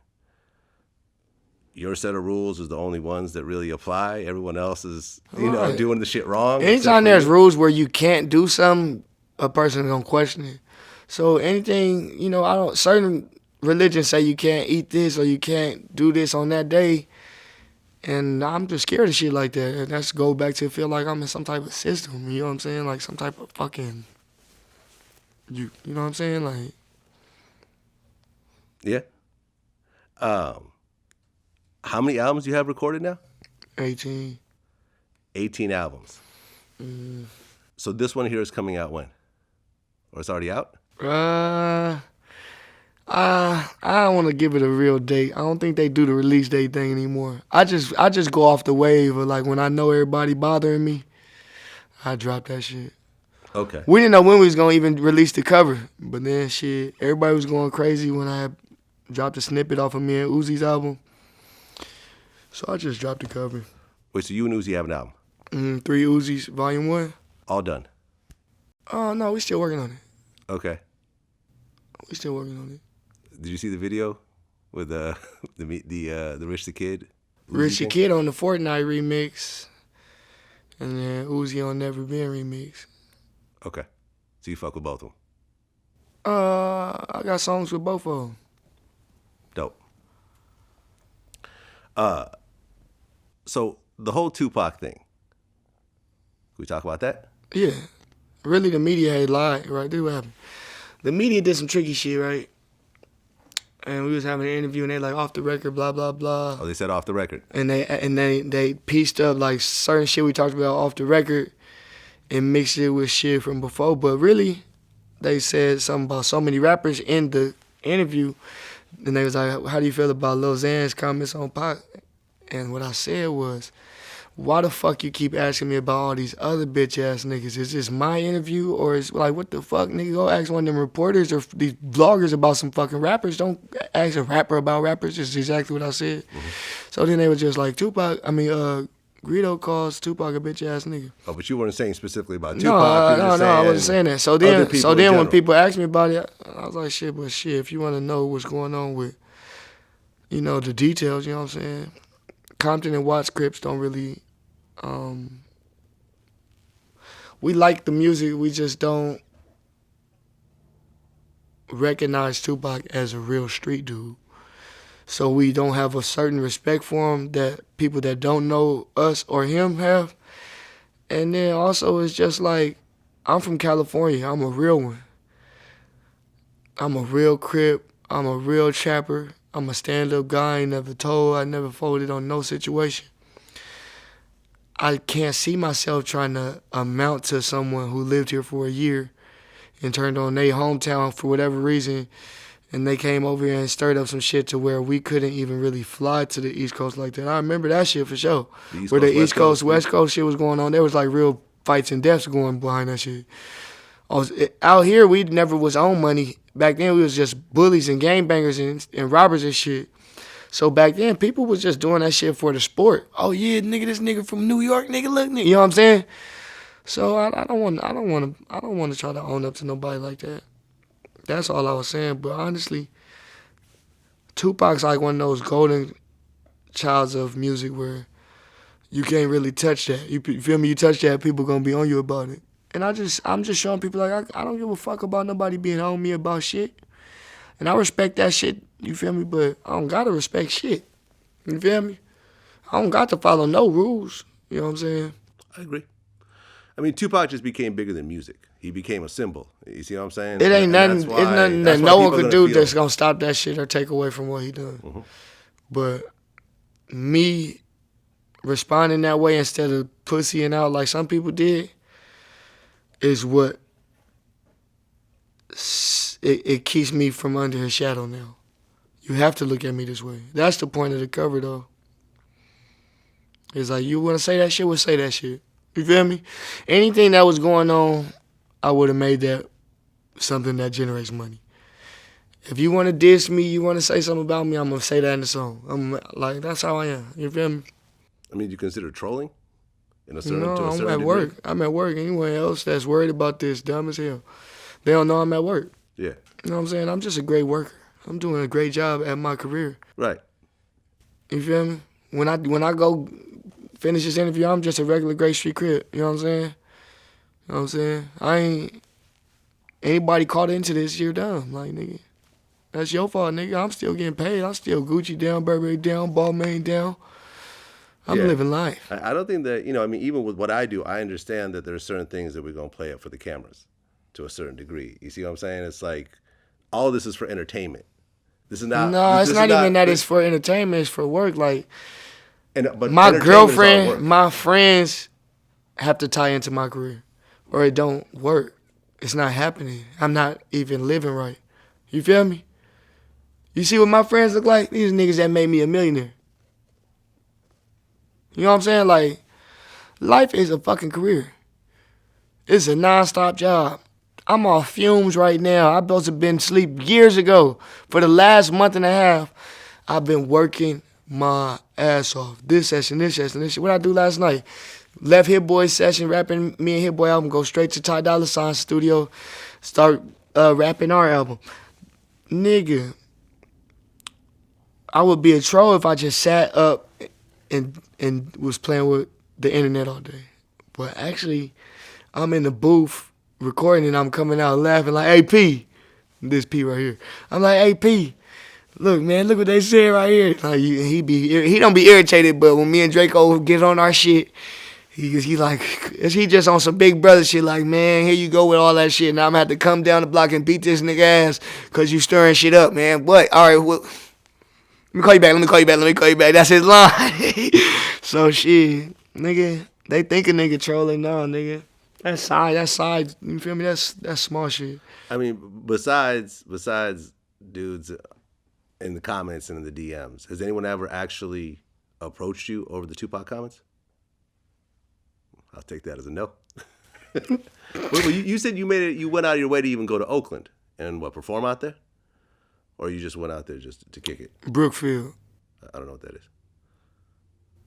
your set of rules is the only ones that really apply. Everyone else is, Right. doing the shit wrong. Anytime there's rules where you can't do something, a person gonna question it. So anything, certain religions say you can't eat this or you can't do this on that day. And I'm just scared of shit like that. And that's go back to feel like I'm in some type of system. You know what I'm saying? Like some type of fucking, you know what I'm saying? Like. Yeah. How many albums do you have recorded now? 18. 18 albums. So this one here is coming out when? Or it's already out? I don't want to give it a real date. I don't think they do the release date thing anymore. I just go off the wave of like when I know everybody bothering me, I drop that shit. Okay. We didn't know when we was gonna even release the cover, but then shit, everybody was going crazy when I had dropped a snippet off of me and Uzi's album. So I just dropped the cover. Wait, so you and Uzi have an album? 3 Uzis, Volume 1. All done. Oh no, we still working on it. Okay. We still working on it. Did you see the video with the Rich the Kid? Rich the Kid on the Fortnite remix, and then Uzi on Never Been remix. Okay. So you fuck with both of them? I got songs with both of them. Dope. So the whole Tupac thing. Can we talk about that? Yeah. Really, the media had lied, right? This is what happened. The media did some tricky shit, right? And we was having an interview, and they like off the record, blah blah blah. Oh, they said off the record. And they pieced up like certain shit we talked about off the record, and mixed it with shit from before. But really, they said something about so many rappers in the interview, and they was like, "How do you feel about Lil Xan's comments on Pac?" And what I said was, why the fuck you keep asking me about all these other bitch ass niggas? Is this my interview, or is like, what the fuck, nigga? Go ask one of them reporters or these bloggers about some fucking rappers. Don't ask a rapper about rappers. It's exactly what I said. Mm-hmm. So then they were just like, Greedo calls Tupac a bitch ass nigga. Oh, but you weren't saying specifically about Tupac. No, I wasn't saying that. So then when people asked me about it, I was like, shit, if you want to know what's going on with, the details, you know what I'm saying? Compton and Watts Crips don't really, we like the music, we just don't recognize Tupac as a real street dude. So we don't have a certain respect for him that people that don't know us or him have. And then also it's just like, I'm from California, I'm a real one. I'm a real Crip, I'm a real trapper. I'm a stand-up guy, I ain't never told, I never folded on no situation. I can't see myself trying to amount to someone who lived here for a year and turned on their hometown for whatever reason, and they came over here and stirred up some shit to where we couldn't even really fly to the East Coast like that. I remember that shit for sure. Where the East Coast, West Coast shit was going on, there was like real fights and deaths going behind that shit. Out here, we never was on money. Back then, we was just bullies and gangbangers and robbers and shit. So back then, people was just doing that shit for the sport. Oh yeah, nigga, this nigga from New York, nigga, look, nigga. You know what I'm saying? So I don't want to try to own up to nobody like that. That's all I was saying. But honestly, Tupac's like one of those golden childs of music where you can't really touch that. You feel me? You touch that, people gonna be on you about it. And I'm just showing people like I don't give a fuck about nobody being on me about shit. And I respect that shit, you feel me? But I don't gotta respect shit. You feel me? I don't got to follow no rules. You know what I'm saying? I agree. I mean, Tupac just became bigger than music. He became a symbol. You see what I'm saying? It ain't nothing. It's nothing that no one could do that's gonna stop that shit or take away from what he done. Mm-hmm. But me responding that way instead of pussying out like some people did is what it keeps me from under his shadow now. You have to look at me this way. That's the point of the cover, though. It's like, you want to say that shit, we'll say that shit. You feel me? Anything that was going on, I would have made that something that generates money. If you want to diss me, you want to say something about me, I'm going to say that in the song. I'm like, that's how I am. You feel me? I mean, you consider trolling? To a certain I'm at degree? work. I'm at work. Anyone else that's worried about this, dumb as hell. They don't know I'm at work. Yeah. You know what I'm saying? I'm just a great worker. I'm doing a great job at my career. Right. You feel me? When I go finish this interview, I'm just a regular Grape Street Crip. You know what I'm saying? You know what I'm saying? I ain't... Anybody caught into this, you're dumb. Like, nigga, that's your fault, nigga. I'm still getting paid. I'm still Gucci down, Burberry down, Balmain down. I'm living life. I don't think that, even with what I do, I understand that there are certain things that we're going to play up for the cameras to a certain degree. You see what I'm saying? It's like, all this is for entertainment. This is not... No, it's not even that it's for entertainment. It's for work. Like, but my girlfriend, my friends have to tie into my career or it don't work. It's not happening. I'm not even living right. You feel me? You see what my friends look like? These niggas that made me a millionaire. You know what I'm saying? Like, life is a fucking career. It's a nonstop job. I'm off fumes right now. I'm supposed to have been asleep years ago. For the last month and a half, I've been working my ass off. This session, this session, this shit. What I do last night? Left Hit Boy session, rapping me and Hit Boy album, go straight to Ty Dolla $ign studio, start rapping our album. Nigga, I would be a troll if I just sat up and was playing with the internet all day. But actually, I'm in the booth recording and I'm coming out laughing like, hey, P. This P right here. I'm like, hey, P. Look, man, look what they said right here. Like, he don't be irritated, but when me and Draco get on our shit, he just on some big brother shit like, man, here you go with all that shit. Now I'm going to have to come down the block and beat this nigga ass because you stirring shit up, man. What? All right, well, let me call you back. That's his line. So, shit, nigga, they think a nigga trolling. No, nigga. That's side. You feel me? That's small shit. I mean, besides dudes in the comments and in the DMs, has anyone ever actually approached you over the Tupac comments? I'll take that as a no. Well, you said you went out of your way to even go to Oakland and perform out there? Or you just went out there just to kick it? Brookfield. I don't know what that is.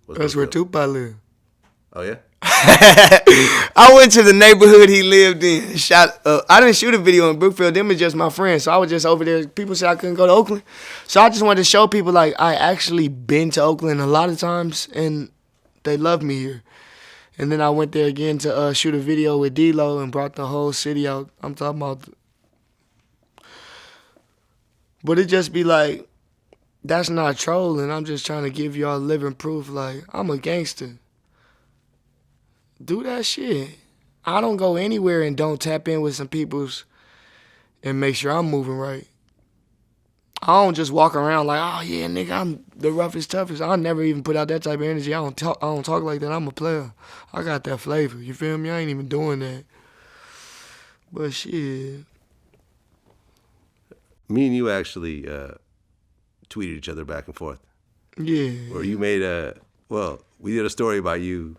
That's where Tupac lived. Oh, yeah? I went to the neighborhood he lived in. I didn't shoot a video in Brookfield. Them was just my friends. So I was just over there. People said I couldn't go to Oakland. So I just wanted to show people, like, I actually been to Oakland a lot of times, and they love me here. And then I went there again to shoot a video with D-Lo and brought the whole city out. I'm talking about... But it just be like, that's not trolling. I'm just trying to give y'all living proof, like, I'm a gangster. Do that shit. I don't go anywhere and don't tap in with some peoples and make sure I'm moving right. I don't just walk around like, oh yeah, nigga, I'm the roughest, toughest. I never even put out that type of energy. I don't talk like that. I'm a player. I got that flavor. You feel me? I ain't even doing that. But shit. Me and you actually tweeted each other back and forth. Yeah. Where you made we did a story about you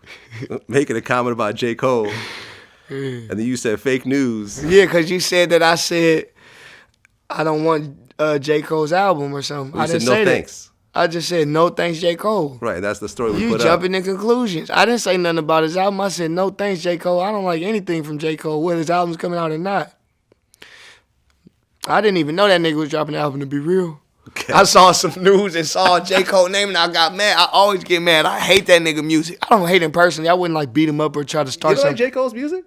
making a comment about J. Cole. Yeah. And then you said fake news. Yeah, because you said that I said I don't want J. Cole's album or something. Well, I didn't said no say thanks. That. I just said no thanks, J. Cole. Right, that's the story we You put up. jumping in conclusions. I didn't say nothing about his album. I said no thanks, J. Cole. I don't like anything from J. Cole, whether his album's coming out or not. I didn't even know that nigga was dropping an album, to be real. Okay. I saw some news and saw J. Cole name and I got mad. I always get mad. I hate that nigga music. I don't hate him personally. I wouldn't like beat him up or try to start something. You don't something. like J. Cole's music?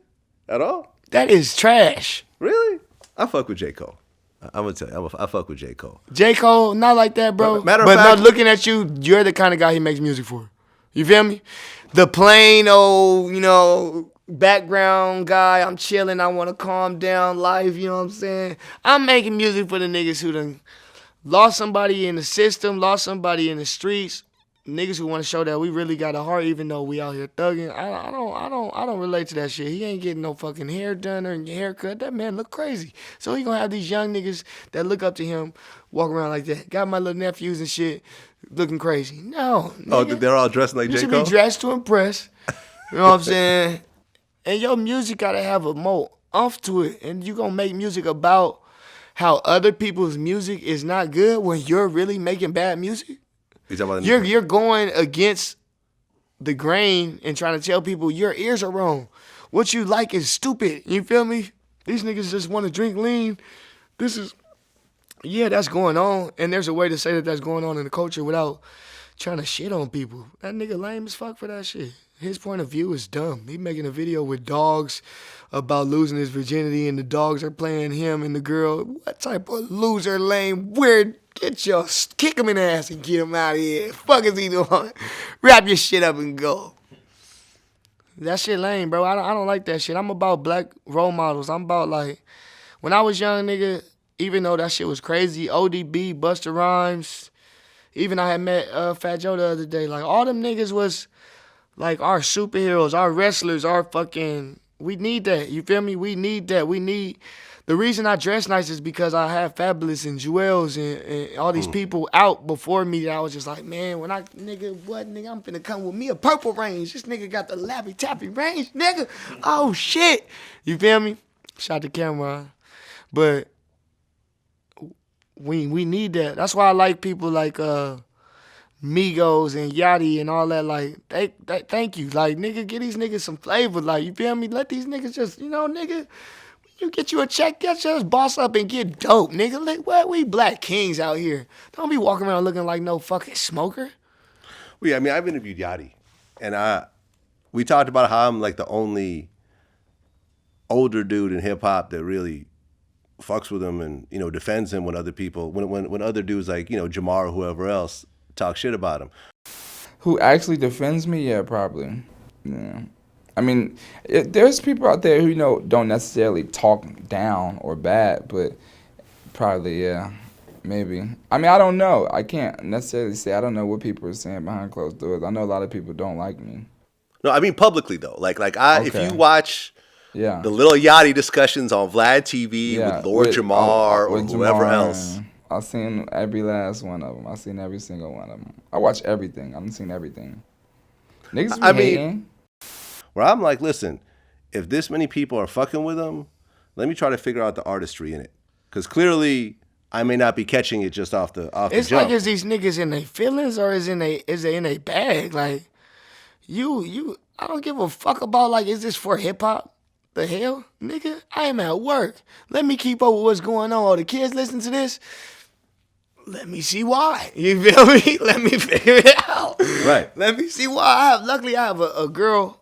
At all? That is trash. Really? I fuck with J. Cole. I'm going to tell you, I fuck with J. Cole. J. Cole, not like that, bro. Matter of fact, not looking at you, you're the kind of guy he makes music for. You feel me? The plain old, background guy, I'm chilling, I want to calm down life, you know what I'm saying? I'm making music for the niggas who done lost somebody in the system, lost somebody in the streets, niggas who want to show that we really got a heart even though we out here thugging. I don't relate to that shit. He ain't getting no fucking hair done or haircut. That man look crazy. So he gonna have these young niggas that look up to him walk around like that. Got my little nephews and shit looking crazy. No. Nigga. Oh, they're all dressing like J. Cole? You should be dressed to impress. You know what I'm saying? And your music gotta have a more umph to it. And you gonna make music about how other people's music is not good when you're really making bad music? You're going against the grain and trying to tell people your ears are wrong. What you like is stupid. You feel me? These niggas just want to drink lean. That's going on. And there's a way to say that that's going on in the culture without trying to shit on people. That nigga lame as fuck for that shit. His point of view is dumb. He making a video with dogs about losing his virginity and the dogs are playing him and the girl. What type of loser, lame, weird? Kick him in the ass and get him out of here. Fuck is he doing? Wrap your shit up and go. That shit lame, bro. I don't like that shit. I'm about black role models. I'm about like, when I was young, nigga, even though that shit was crazy, ODB, Busta Rhymes, even I had met Fat Joe the other day. Like, all them niggas was like our superheroes, our wrestlers, our fucking, we need that. You feel me? We need that. We need The reason I dress nice is because I have Fabulous and Jewels and all these people out before me that I was just like, man, when nigga, I'm finna come with me a purple range. This nigga got the Lappy Tappy range, nigga. Oh, shit. You feel me? Shot the camera. But we need that. That's why I like people like Migos and Yachty and all that. Like, thank you. Like, nigga, get these niggas some flavor. Like, you feel me? Let these niggas just, nigga, you get you a check, just boss up and get dope, nigga. Like, what? We black kings out here. Don't be walking around looking like no fucking smoker. Well, yeah, I mean, I've interviewed Yachty, and we talked about how I'm like the only older dude in hip hop that really fucks with him and defends him when other people, when other dudes like Jamar or whoever else talk shit about him. Who actually defends me? Yeah, probably. Yeah. I mean, there's people out there who don't necessarily talk down or bad, but probably, yeah, maybe. I mean, I don't know. I can't necessarily say. I don't know what people are saying behind closed doors. I know a lot of people don't like me. No, I mean publicly though. Okay. If you watch the little Yachty discussions on VladTV with Lord Jamar or whoever else. I've seen every last one of them. I've seen every single one of them. I watch everything. I've seen everything. Niggas be hating. Where I'm like, listen, if this many people are fucking with him, let me try to figure out the artistry in it. Because clearly, I may not be catching it just off the jump. It's like, is these niggas in their feelings or is it in a bag? Like, I don't give a fuck about, like, is this for hip-hop? The hell? Nigga, I am at work. Let me keep up with what's going on. All the kids listen to this. Let me see why. You feel me? Let me figure it out. Right. Let me see why. Luckily, I have a girl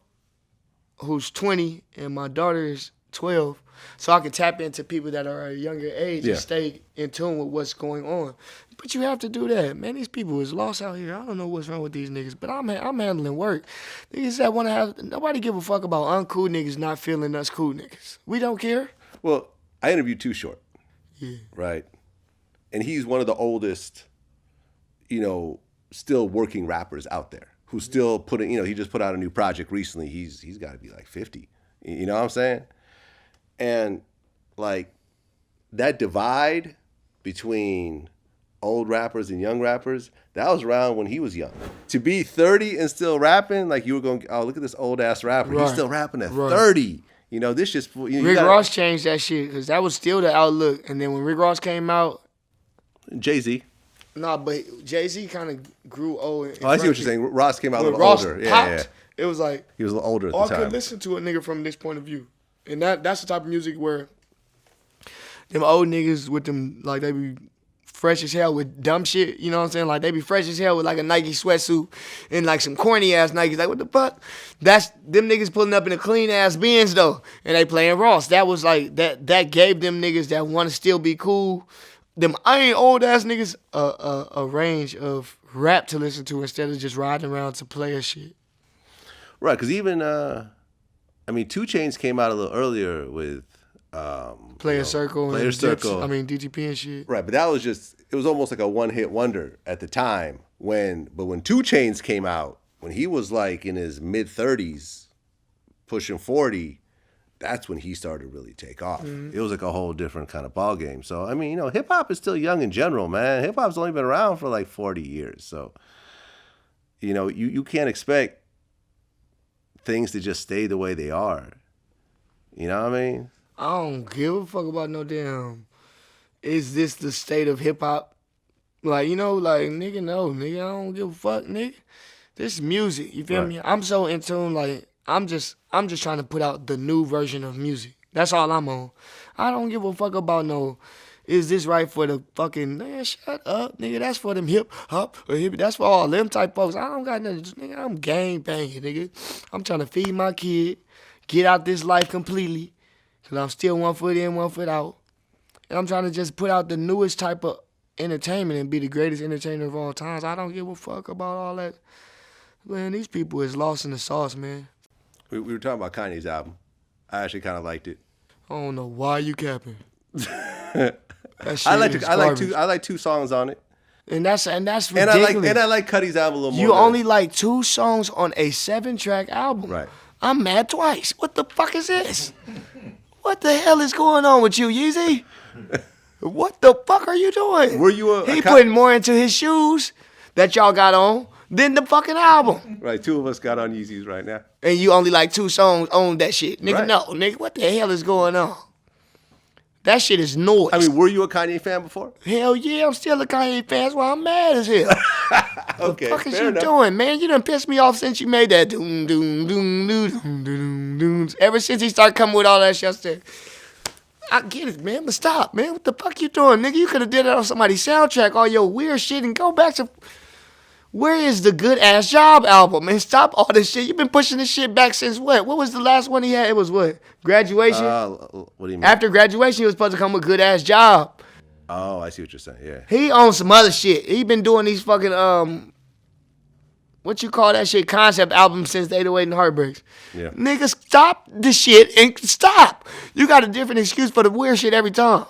who's 20 and my daughter is 12, so I can tap into people that are a younger age and stay in tune with what's going on. But you have to do that, man. These people is lost out here. I don't know what's wrong with these niggas, but I'm handling work. Niggas that want to have, nobody give a fuck about uncool niggas not feeling us cool niggas. We don't care. Well, I interviewed Too Short. Yeah. Right. And he's one of the oldest, still working rappers out there. Who's still putting, he just put out a new project recently. He's got to be like 50. You know what I'm saying? And like that divide between old rappers and young rappers, that was around when he was young. To be 30 and still rapping, like you were going, oh, look at this old ass rapper. Right. He's still rapping at 30. This just... Rick Ross changed that shit because that was still the outlook. And then when Rick Ross came out... Jay-Z. Nah, but Jay-Z kind of grew old. I see what you're saying. Ross came out a little Ross older. Popped, yeah. It was like... He was a little older at the time. I could listen to a nigga from this point of view. And that's the type of music where them old niggas with them, like, they be fresh as hell with dumb shit. You know what I'm saying? Like, they be fresh as hell with, like, a Nike sweatsuit and, like, some corny-ass Nikes. Like, what the fuck? That's them niggas pulling up in a clean-ass Benz, though. And they playing Ross. That was, like, that gave them niggas that want to still be cool, them ain't old ass niggas a range of rap to listen to instead of just riding around to player shit. Right, because even 2 Chainz came out a little earlier with Player Circle, DTP and shit. Right, but that was it was almost like a one-hit wonder at the time. But when 2 Chainz came out, when he was like in his mid-30s, pushing 40, that's when he started to really take off. Mm-hmm. It was like a whole different kind of ball game. So, hip hop is still young in general, man. Hip hop's only been around for like 40 years. So, you can't expect things to just stay the way they are. You know what I mean? I don't give a fuck about no damn, is this the state of hip hop? Like, nigga, no, nigga, I don't give a fuck, nigga. This is music, you feel me? I'm so in tune, like, I'm just trying to put out the new version of music. That's all I'm on. I don't give a fuck about no, is this right for the fucking, man, shut up, nigga. That's for them hip hop or hip. That's for all them type folks. I don't got nothing, nigga. I'm gang banging, nigga. I'm trying to feed my kid, get out this life completely, because I'm still 1 foot in, 1 foot out. And I'm trying to just put out the newest type of entertainment and be the greatest entertainer of all times. I don't give a fuck about all that. Man, these people is lost in the sauce, man. We were talking about Kanye's album. I actually kind of liked it. I don't know why you capping. I like 2 songs on it. And that's ridiculous. And I like Cuddy's album a little more. You only like 2 songs on a 7-track album. Right. I'm mad twice. What the fuck is this? What the hell is going on with you, Yeezy? What the fuck are you doing? Were you He putting more into his shoes that y'all got on than the fucking album. Right, 2 of us got on Yeezys right now. And you only like 2 songs on that shit. Nigga, Right. no. Nigga, what the hell is going on? That shit is noise. I mean, were you a Kanye fan before? Hell yeah, I'm still a Kanye fan. That's why I'm mad as hell. Okay, What the fuck is fair you enough. doing, man? You done pissed me off since you made that doom, doom, doom, doom, doom, doom, doom. Ever since he started coming with all that shit, I said, I get it, man, but stop, man. What the fuck you doing, nigga? You could have did that on somebody's soundtrack, all your weird shit, and go back to... Where is the Good Ass Job album, man? Stop all this shit. You've been pushing this shit back since what? What was the last one he had? It was what? Graduation? What do you mean? After graduation, he was supposed to come with Good Ass Job. Oh, I see what you're saying. Yeah. He on some other shit. He been doing these fucking what you call that shit, concept albums since 808 and Heartbreaks. Yeah. Nigga, stop the shit and stop. You got a different excuse for the weird shit every time.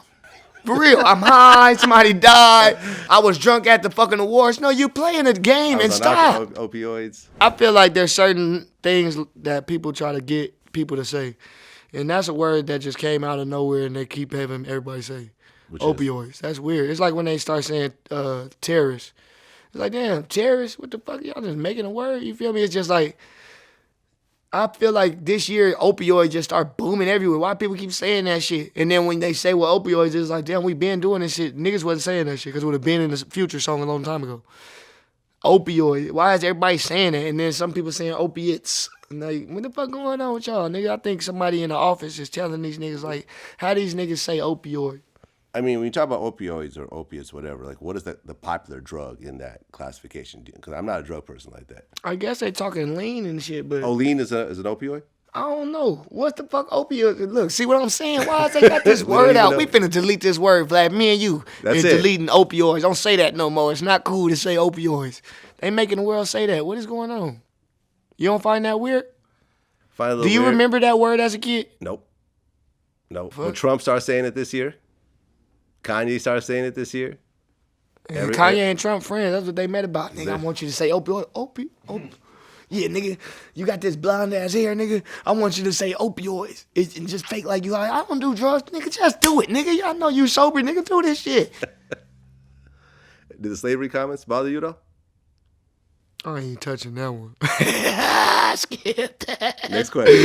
For real, I'm high, somebody died, I was drunk at the fucking awards. No, you playing a game and stop. Opioids. I feel like there's certain things that people try to get people to say. And that's a word that just came out of nowhere and they keep having everybody say. Which Opioids. That's weird. It's like when they start saying terrorists. It's like, damn, terrorists? What the fuck? Y'all just making a word? You feel me? It's just like, I feel like this year opioids just start booming everywhere. Why people keep saying that shit? And then when they say what opioids is, like, damn, we been doing this shit. Niggas wasn't saying that shit because it would have been in the Future song a long time ago. Opioid. Why is everybody saying that? And then some people saying opiates. Like, what the fuck going on with y'all, nigga? I think somebody in the office is telling these niggas, like, how these niggas say opioid. I mean, when you talk about opioids or opiates, whatever, like, what is the popular drug in that classification? Because I'm not a drug person like that. I guess they talking lean and shit, but Lean is an opioid? I don't know. What the fuck opioid? Look, see what I'm saying? Why they got this We don't word even out? know. We finna delete this word, Vlad. Me and you That's is it. deleting opioids. Don't say that no more. It's not cool to say opioids. They making the world say that. What is going on? You don't find that weird? Find a little Do you weird. remember that word as a kid? Nope. When Fuck. Trump started saying it this year, Kanye started saying it this year. Kanye and Trump friends. That's what they met about. Nigga, I want you to say opioid. Yeah, nigga, you got this blonde ass hair, nigga. I want you to say opioids. It's just fake like you. I don't do drugs, nigga. Just do it, nigga. Y'all know you sober, nigga. Do this shit. Did the slavery comments bother you though? I ain't touching that one. Skip that. Next question.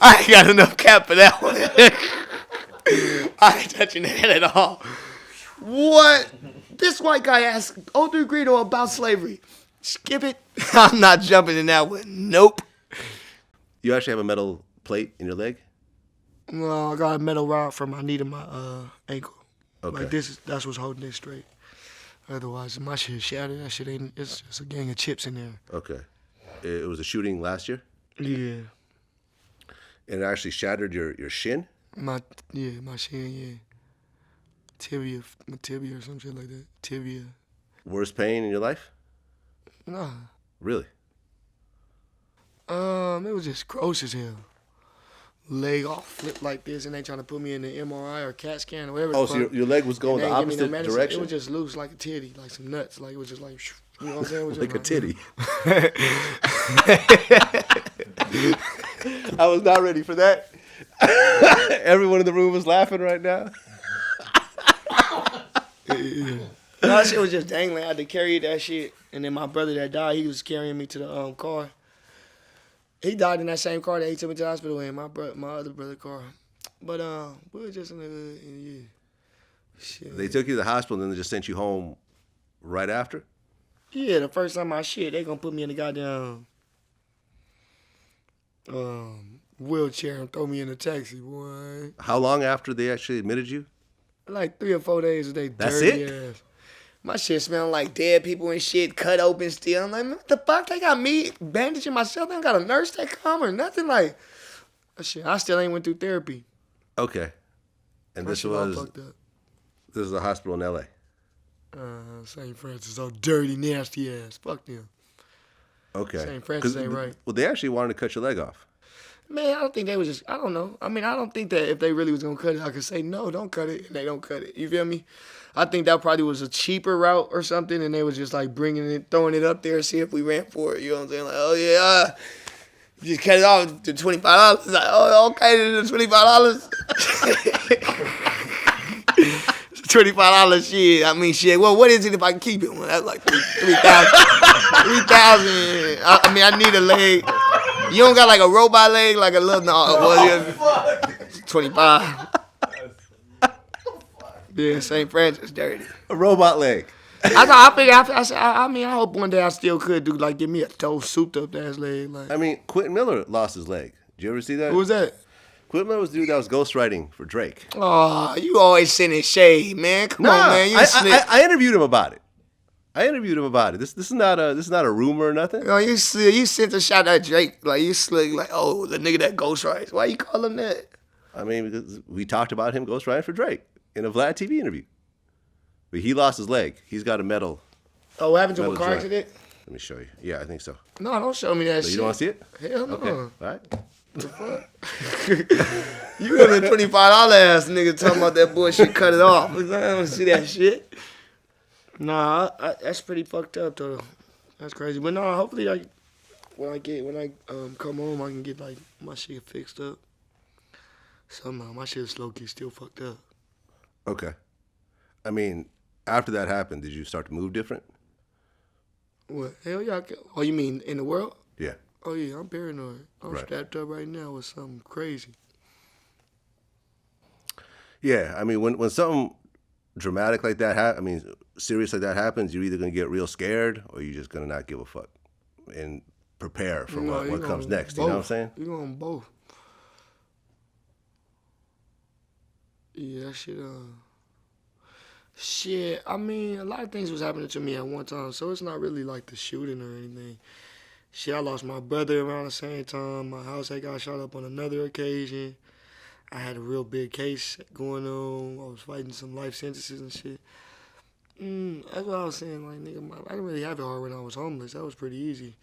I ain't got enough cap for that one. I ain't touching that at all. What? This white guy asked older Greedo about slavery. Skip it. I'm not jumping in that one. Nope. You actually have a metal plate in your leg? Well, I got a metal rod from my knee to my ankle. Okay. Like that's what's holding it straight. Otherwise, my shit shattered. That shit ain't. It's just a gang of chips in there. Okay. It was a shooting last year? Yeah. And it actually shattered your shin? My shin, yeah. My tibia or some shit like that. Tibia. Worst pain in your life? Nah. Really? It was just gross as hell. Leg all flipped like this, and they trying to put me in the MRI or CAT scan or whatever. Oh, so your leg was going the And they ain't give me opposite no medicine. direction? It was just loose like a titty, like some nuts. Like it was just like, you know what I'm saying? It was just Like a titty. I was not ready for that. Everyone in the room was laughing right now. No, that shit was just dangling. I had to carry that shit. And then my brother that died, he was carrying me to the car. He died in that same car that he took me to the hospital in, my other brother's car. But we were just in the hood, and yeah. Shit. They took you to the hospital and then they just sent you home right after? Yeah, the first time I shit, they gonna put me in the goddamn wheelchair and throw me in a taxi, boy. How long after they actually admitted you? Like 3 or 4 days a day. That's dirty it? ass. My shit smelling like dead people and shit, cut open still. I'm like, what the fuck? They got me bandaging myself. They don't got a nurse that come or nothing. Like, shit, I still ain't went through therapy. Okay. And My this shit all was fucked up. a hospital in L.A. St. Francis, all dirty, nasty ass. Fuck them. Okay. St. Francis 'Cause ain't right. Well, they actually wanted to cut your leg off. Man, I don't think they was just, I don't know. I mean, I don't think that if they really was going to cut it, I could say, no, don't cut it, and they don't cut it. You feel me? I think that probably was a cheaper route or something, and they was just like bringing it, throwing it up there, see if we ran for it. You know what I'm saying? Like, oh, yeah, Just cut it off to $25. Like, oh, okay, $25. $25 shit. I mean, shit. Well, what is it if I can keep it? Well, that's like 3,000. 3,000. I mean, I need a leg. You don't got like a robot leg, like a little no. 25. Yeah, St. Francis dirty. A robot leg. I mean, I hope one day I still could do like give me a toe souped up ass leg. Like. I mean, Quentin Miller lost his leg. Did you ever see that? Who was that? Quentin Miller was the dude that was ghostwriting for Drake. Oh, you always sending shade, man. Come on, man. I interviewed him about it. This is not a rumor or nothing. No, you sent a shot at Drake. Like you slick, like, oh, the nigga that ghostwrites. Why you call him that? I mean, because we talked about him ghostwriting for Drake in a VladTV interview. But he lost his leg. He's got a medal. Oh, what happened to a car accident? Let me show you. Yeah, I think so. No, don't show me that shit. You don't want to see it? Hell no. Okay. All right. The fuck? You got a $25 ass nigga talking about that bullshit, cut it off. I don't see that shit. Nah, that's pretty fucked up though. That's crazy. But no, hopefully when I come home I can get like my shit fixed up. Somehow my shit's low key still fucked up. Okay. I mean, after that happened, did you start to move different? What? Hell yeah. Oh, you mean in the world? Yeah. Oh yeah, I'm paranoid. I'm Right. strapped up right now with something crazy. Yeah, I mean, when something dramatic like that serious like that happens, you're either gonna get real scared or you're just gonna not give a fuck and prepare for what comes next. Both. You know what I'm saying? You're going both. Yeah, that shit. Shit, I mean, a lot of things was happening to me at one time, so it's not really like the shooting or anything. Shit, I lost my brother around the same time. My house had got shot up on another occasion. I had a real big case going on. I was fighting some life sentences and shit. That's what I was saying. Like, nigga, I didn't really have it hard when I was homeless. That was pretty easy.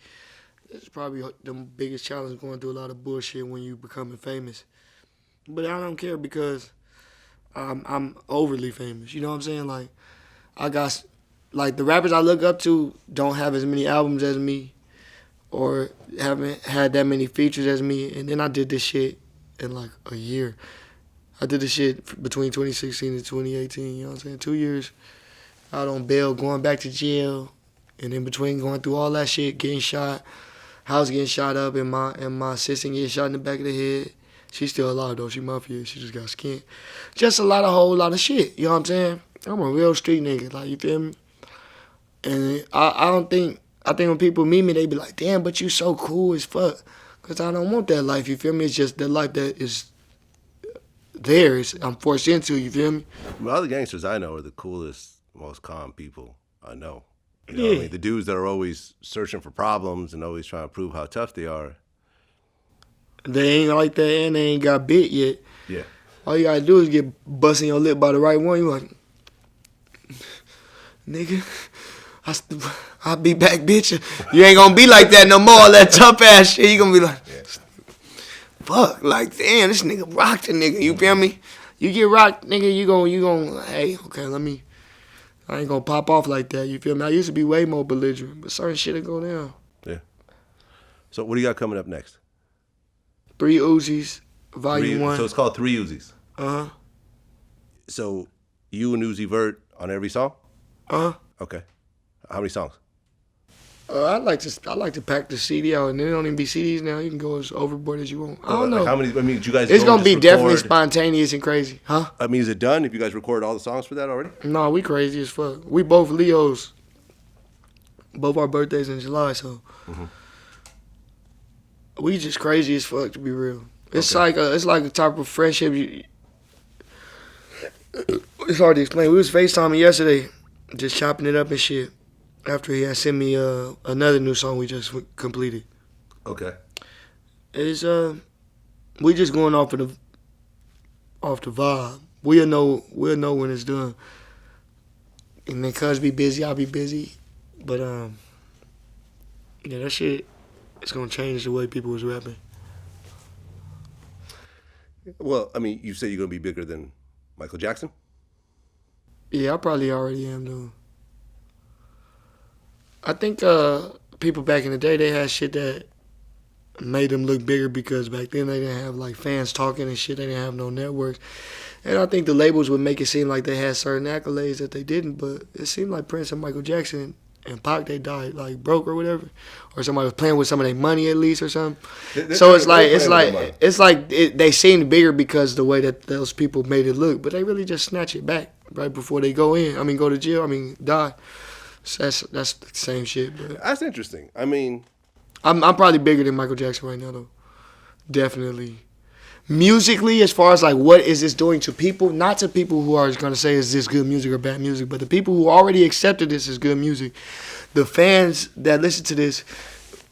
It's probably the biggest challenge going through a lot of bullshit when you becoming famous. But I don't care because I'm overly famous. You know what I'm saying? Like, I got, like, the rappers I look up to don't have as many albums as me or haven't had that many features as me. And then I did this shit in, like, a year. I did this shit between 2016 and 2018. You know what I'm saying? 2 years out on bail, going back to jail. And in between going through all that shit, getting shot, house getting shot up, and my assistant getting shot in the back of the head. She's still alive, though. She mafia. She just got skinned. Just a whole lot of shit. You know what I'm saying? I'm a real street nigga. Like, you feel me? And I think when people meet me, they be like, damn, but you so cool as fuck. Because I don't want that life, you feel me? It's just the life that is there. I'm forced into, you feel me? Well, all the gangsters I know are the coolest, most calm people I know. You know Yeah. what I mean? The dudes that are always searching for problems and always trying to prove how tough they are. They ain't like that and they ain't got bit yet. Yeah. All you gotta do is get busting your lip by the right one. You like, nigga, I'll be back, bitch. You ain't gonna be like that no more. All that tough ass shit. You gonna be like, fuck, like, damn, this nigga rocked the nigga. You feel me? You get rocked, nigga, you gon' hey, okay, I ain't gonna pop off like that. You feel me? I used to be way more belligerent, but certain shit'll go down. Yeah. So what do you got coming up next? 3 Uzis, Volume 1. So it's called 3 Uzis. Uh-huh. So you and Uzi Vert on every song? Uh-huh. Okay. How many songs? I like to pack the CD out, and then it don't even be CDs now. You can go as overboard as you want. I don't know. How many? I mean, did you guys? It's gonna be just definitely record? spontaneous and crazy, huh? I mean, is it done? Have you guys recorded all the songs for that already? No, we crazy as fuck. We both Leos. Both our birthdays in July, so we just crazy as fuck, to be real. It's like a type of friendship. It's hard to explain. We was FaceTiming yesterday, just chopping it up and shit. After he had sent me another new song we just completed. Okay. It's we just going off the vibe. We'll know when it's done. And then cuz be busy, I'll be busy. But yeah, that shit it's gonna change the way people was rapping. Well, I mean, you say you're gonna be bigger than Michael Jackson? Yeah, I probably already am though. I think people back in the day, they had shit that made them look bigger because back then they didn't have like fans talking and shit. They didn't have no networks. And I think the labels would make it seem like they had certain accolades that they didn't, but it seemed like Prince and Michael Jackson and Pac, they died like broke or whatever, or somebody was playing with some of their money at least or something. So it's like they seemed bigger because the way that those people made it look, but they really just snatch it back right before they go to jail. Die. So that's the same shit. But That's interesting. I mean, I'm probably bigger than Michael Jackson right now though. Definitely. Musically, as far as like what is this doing to people, not to people who are going to say is this good music or bad music, but the people who already accepted this as good music, the fans that listen to this,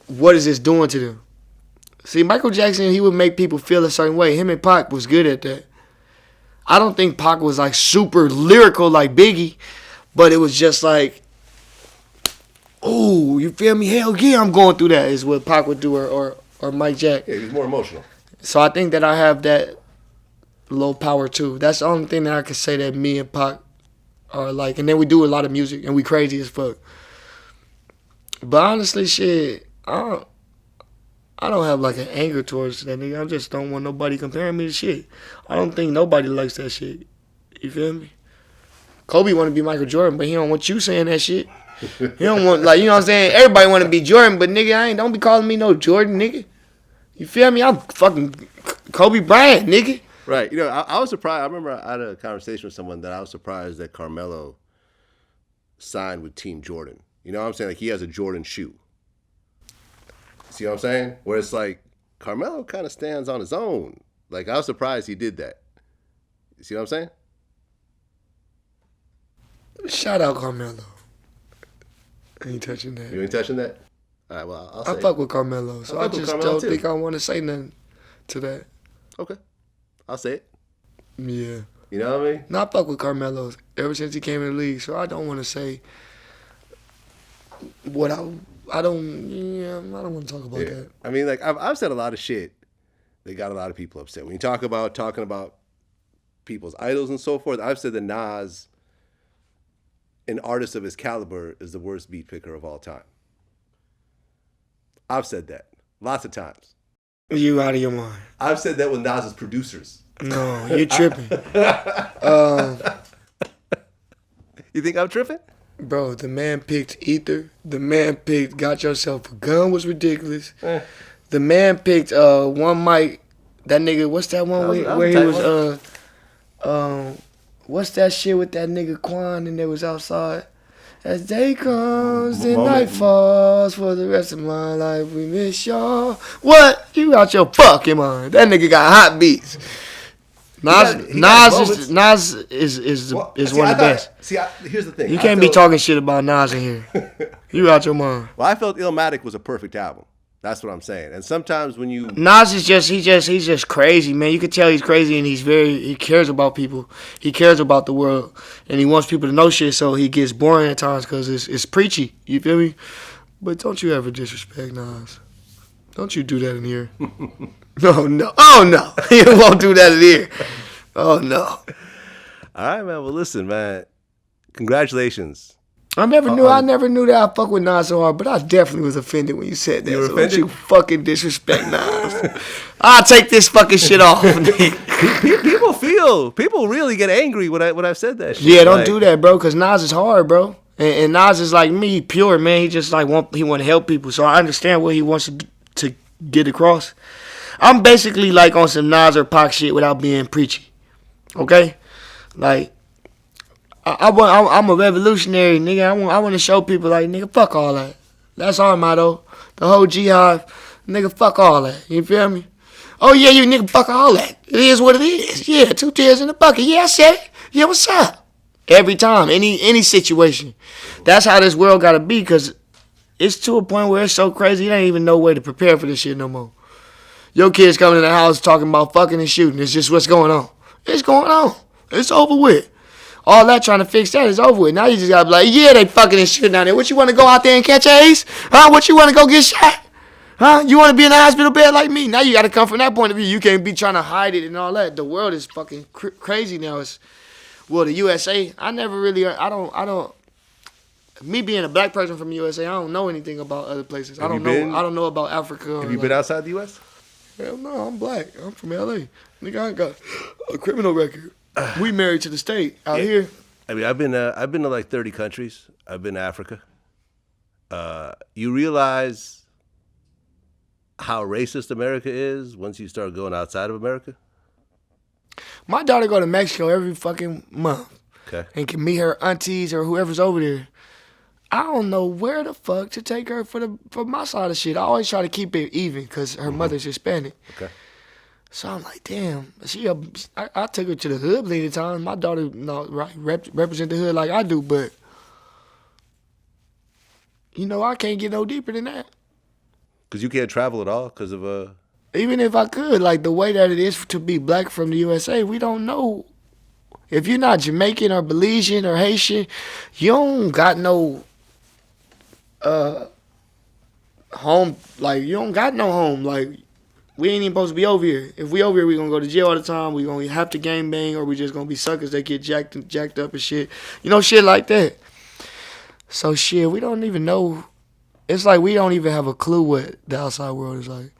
what is this doing to them? See, Michael Jackson, he would make people feel a certain way. Him and Pac was good at that. I don't think Pac was like super lyrical like Biggie, but it was just like, oh, you feel me? Hell yeah, I'm going through that is what Pac would do or Mike Jack. yeah, he's more emotional. So I think that I have that low power too. That's the only thing that I can say that me and Pac are like. And then we do a lot of music and we crazy as fuck. But honestly, shit, I don't have like an anger towards that nigga. I just don't want nobody comparing me to shit. I don't think nobody likes that shit. You feel me? Kobe want to be Michael Jordan, but he don't want you saying that shit. He don't want, like, you know what I'm saying? Everybody want to be Jordan, but nigga, don't be calling me no Jordan, nigga. You feel me? I'm fucking Kobe Bryant, nigga. Right. You know, I was surprised. I remember I had a conversation with someone that I was surprised that Carmelo signed with Team Jordan. You know what I'm saying? Like, he has a Jordan shoe. See what I'm saying? Where it's like, Carmelo kind of stands on his own. Like, I was surprised he did that. You see what I'm saying? Shout out Carmelo. I ain't touching that. You ain't touching that? All right, well, I'll say I fuck with Carmelo, so I just don't think I want to say nothing to that. Okay. I'll say it. Yeah. You know what I mean? No, I fuck with Carmelo ever since he came in the league, so I don't want to say what I don't want to talk about that. I mean, like, I've said a lot of shit that got a lot of people upset. When you talking about people's idols and so forth, I've said that Nas, an artist of his caliber, is the worst beat picker of all time. I've said that lots of times. You out of your mind. I've said that with Nas's producers. No, you tripping. You think I'm tripping? Bro, the man picked Ether. The man picked Got Yourself a Gun was ridiculous. The man picked One Mic. That nigga, what's that one where he was what's that shit with that nigga Quan and they was outside? As day comes and night falls, for the rest of my life we miss y'all. What? You out your fucking mind. That nigga got hot beats. Nas is one of the best. See, here's the thing. You can't be talking shit about Nas in here. You out your mind. Well, I felt Illmatic was a perfect album. That's what I'm saying. And sometimes when you Nas is he's just crazy, man. You can tell he's crazy and he cares about people. He cares about the world and he wants people to know shit. So he gets boring at times because it's preachy. You feel me? But don't you ever disrespect Nas. Don't you do that in here. No. Oh, no. You won't do that in here. Oh, no. All right, man. Well, listen, man. Congratulations. I never knew that I fuck with Nas so hard, but I definitely was offended when you said that. You were so offended? Don't you fucking disrespect Nas. I'll take this fucking shit off. People really get angry when I've said that shit. Yeah, don't do that, bro, because Nas is hard, bro. And Nas is like me, pure, man. He just like want to help people. So I understand what he wants to get across. I'm basically like on some Nas or Pac shit without being preachy. Okay? Like, I'm a revolutionary, nigga. I want to show people, like, nigga, fuck all that. That's our motto. The whole jihad, nigga, fuck all that. You feel me? Oh, yeah, you nigga, fuck all that. It is what it is. Yeah, 2 tears in the bucket. Yeah, I said it. Yeah, what's up? Every time, any situation. That's how this world got to be, because it's to a point where it's so crazy, you don't even know where to prepare for this shit no more. Your kids coming in the house talking about fucking and shooting. It's just what's going on. It's going on. It's over with. All that trying to fix that is over with. Now you just got to be like, yeah, they fucking and shit down there. What, you want to go out there and catch A's? Huh? What, you want to go get shot? Huh? You want to be in the hospital bed like me? Now you got to come from that point of view. You can't be trying to hide it and all that. The world is fucking crazy now. The USA, I don't me being a black person from the USA, I don't know anything about other places. I don't know about Africa. Have you been outside the U.S.? Hell no, I'm black. I'm from L.A. Nigga, I ain't got a criminal record. We married to the state out here. I mean, I've been to like 30 countries. I've been to Africa. You realize how racist America is once you start going outside of America? My daughter go to Mexico every fucking month. Okay. And can meet her aunties or whoever's over there. I don't know where the fuck to take her for my side of shit. I always try to keep it even because her mother's Hispanic. Okay. So I'm like, damn. I took her to the hood plenty of times. My daughter represent the hood like I do, but I can't get no deeper than that. Because you can't travel at all because of Even if I could, like the way that it is to be black from the USA, we don't know. If you're not Jamaican or Belizean or Haitian, you don't got no home. Like, you don't got no home. Like, we ain't even supposed to be over here. If we over here, we gonna go to jail all the time. We gonna have to gang bang, or we just gonna be suckers that get jacked up and shit. Shit like that. So shit, we don't even know. It's like we don't even have a clue what the outside world is like.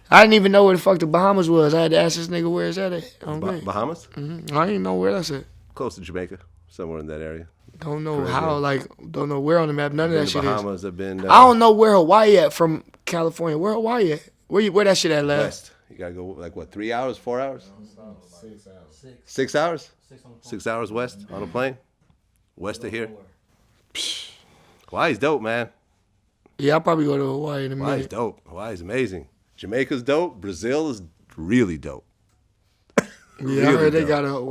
I didn't even know where the fuck the Bahamas was. I had to ask this nigga where is that at. Bahamas? Mm-hmm. I didn't know where that's at. Close to Jamaica, somewhere in that area. Don't know how, don't know where on the map. None of that shit Bahamas is. have been. I don't know where Hawaii at from California. Where Hawaii at? Where that shit at last? West. You gotta go like what? 3 hours? 4 hours? 6 hours. 6 hours? 6 on the plane. 6 hours west on a plane. West of here. Hawaii's dope, man. Yeah, I'll probably go to Hawaii in a minute. Hawaii's dope. Hawaii's amazing. Jamaica's dope. Brazil is really dope. Yeah, I heard they got I'm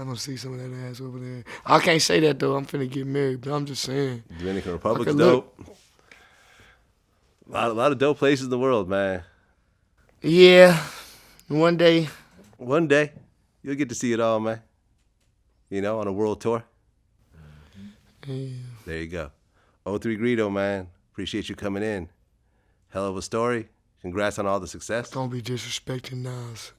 gonna see some of that ass over there. I can't say that though. I'm finna get married, but I'm just saying. Dominican Republic's dope. A lot of dope places in the world, man. Yeah, one day. One day, you'll get to see it all, man. On a world tour. Yeah. There you go. 03 Greedo, man. Appreciate you coming in. Hell of a story. Congrats on all the success. Don't be disrespecting Nas.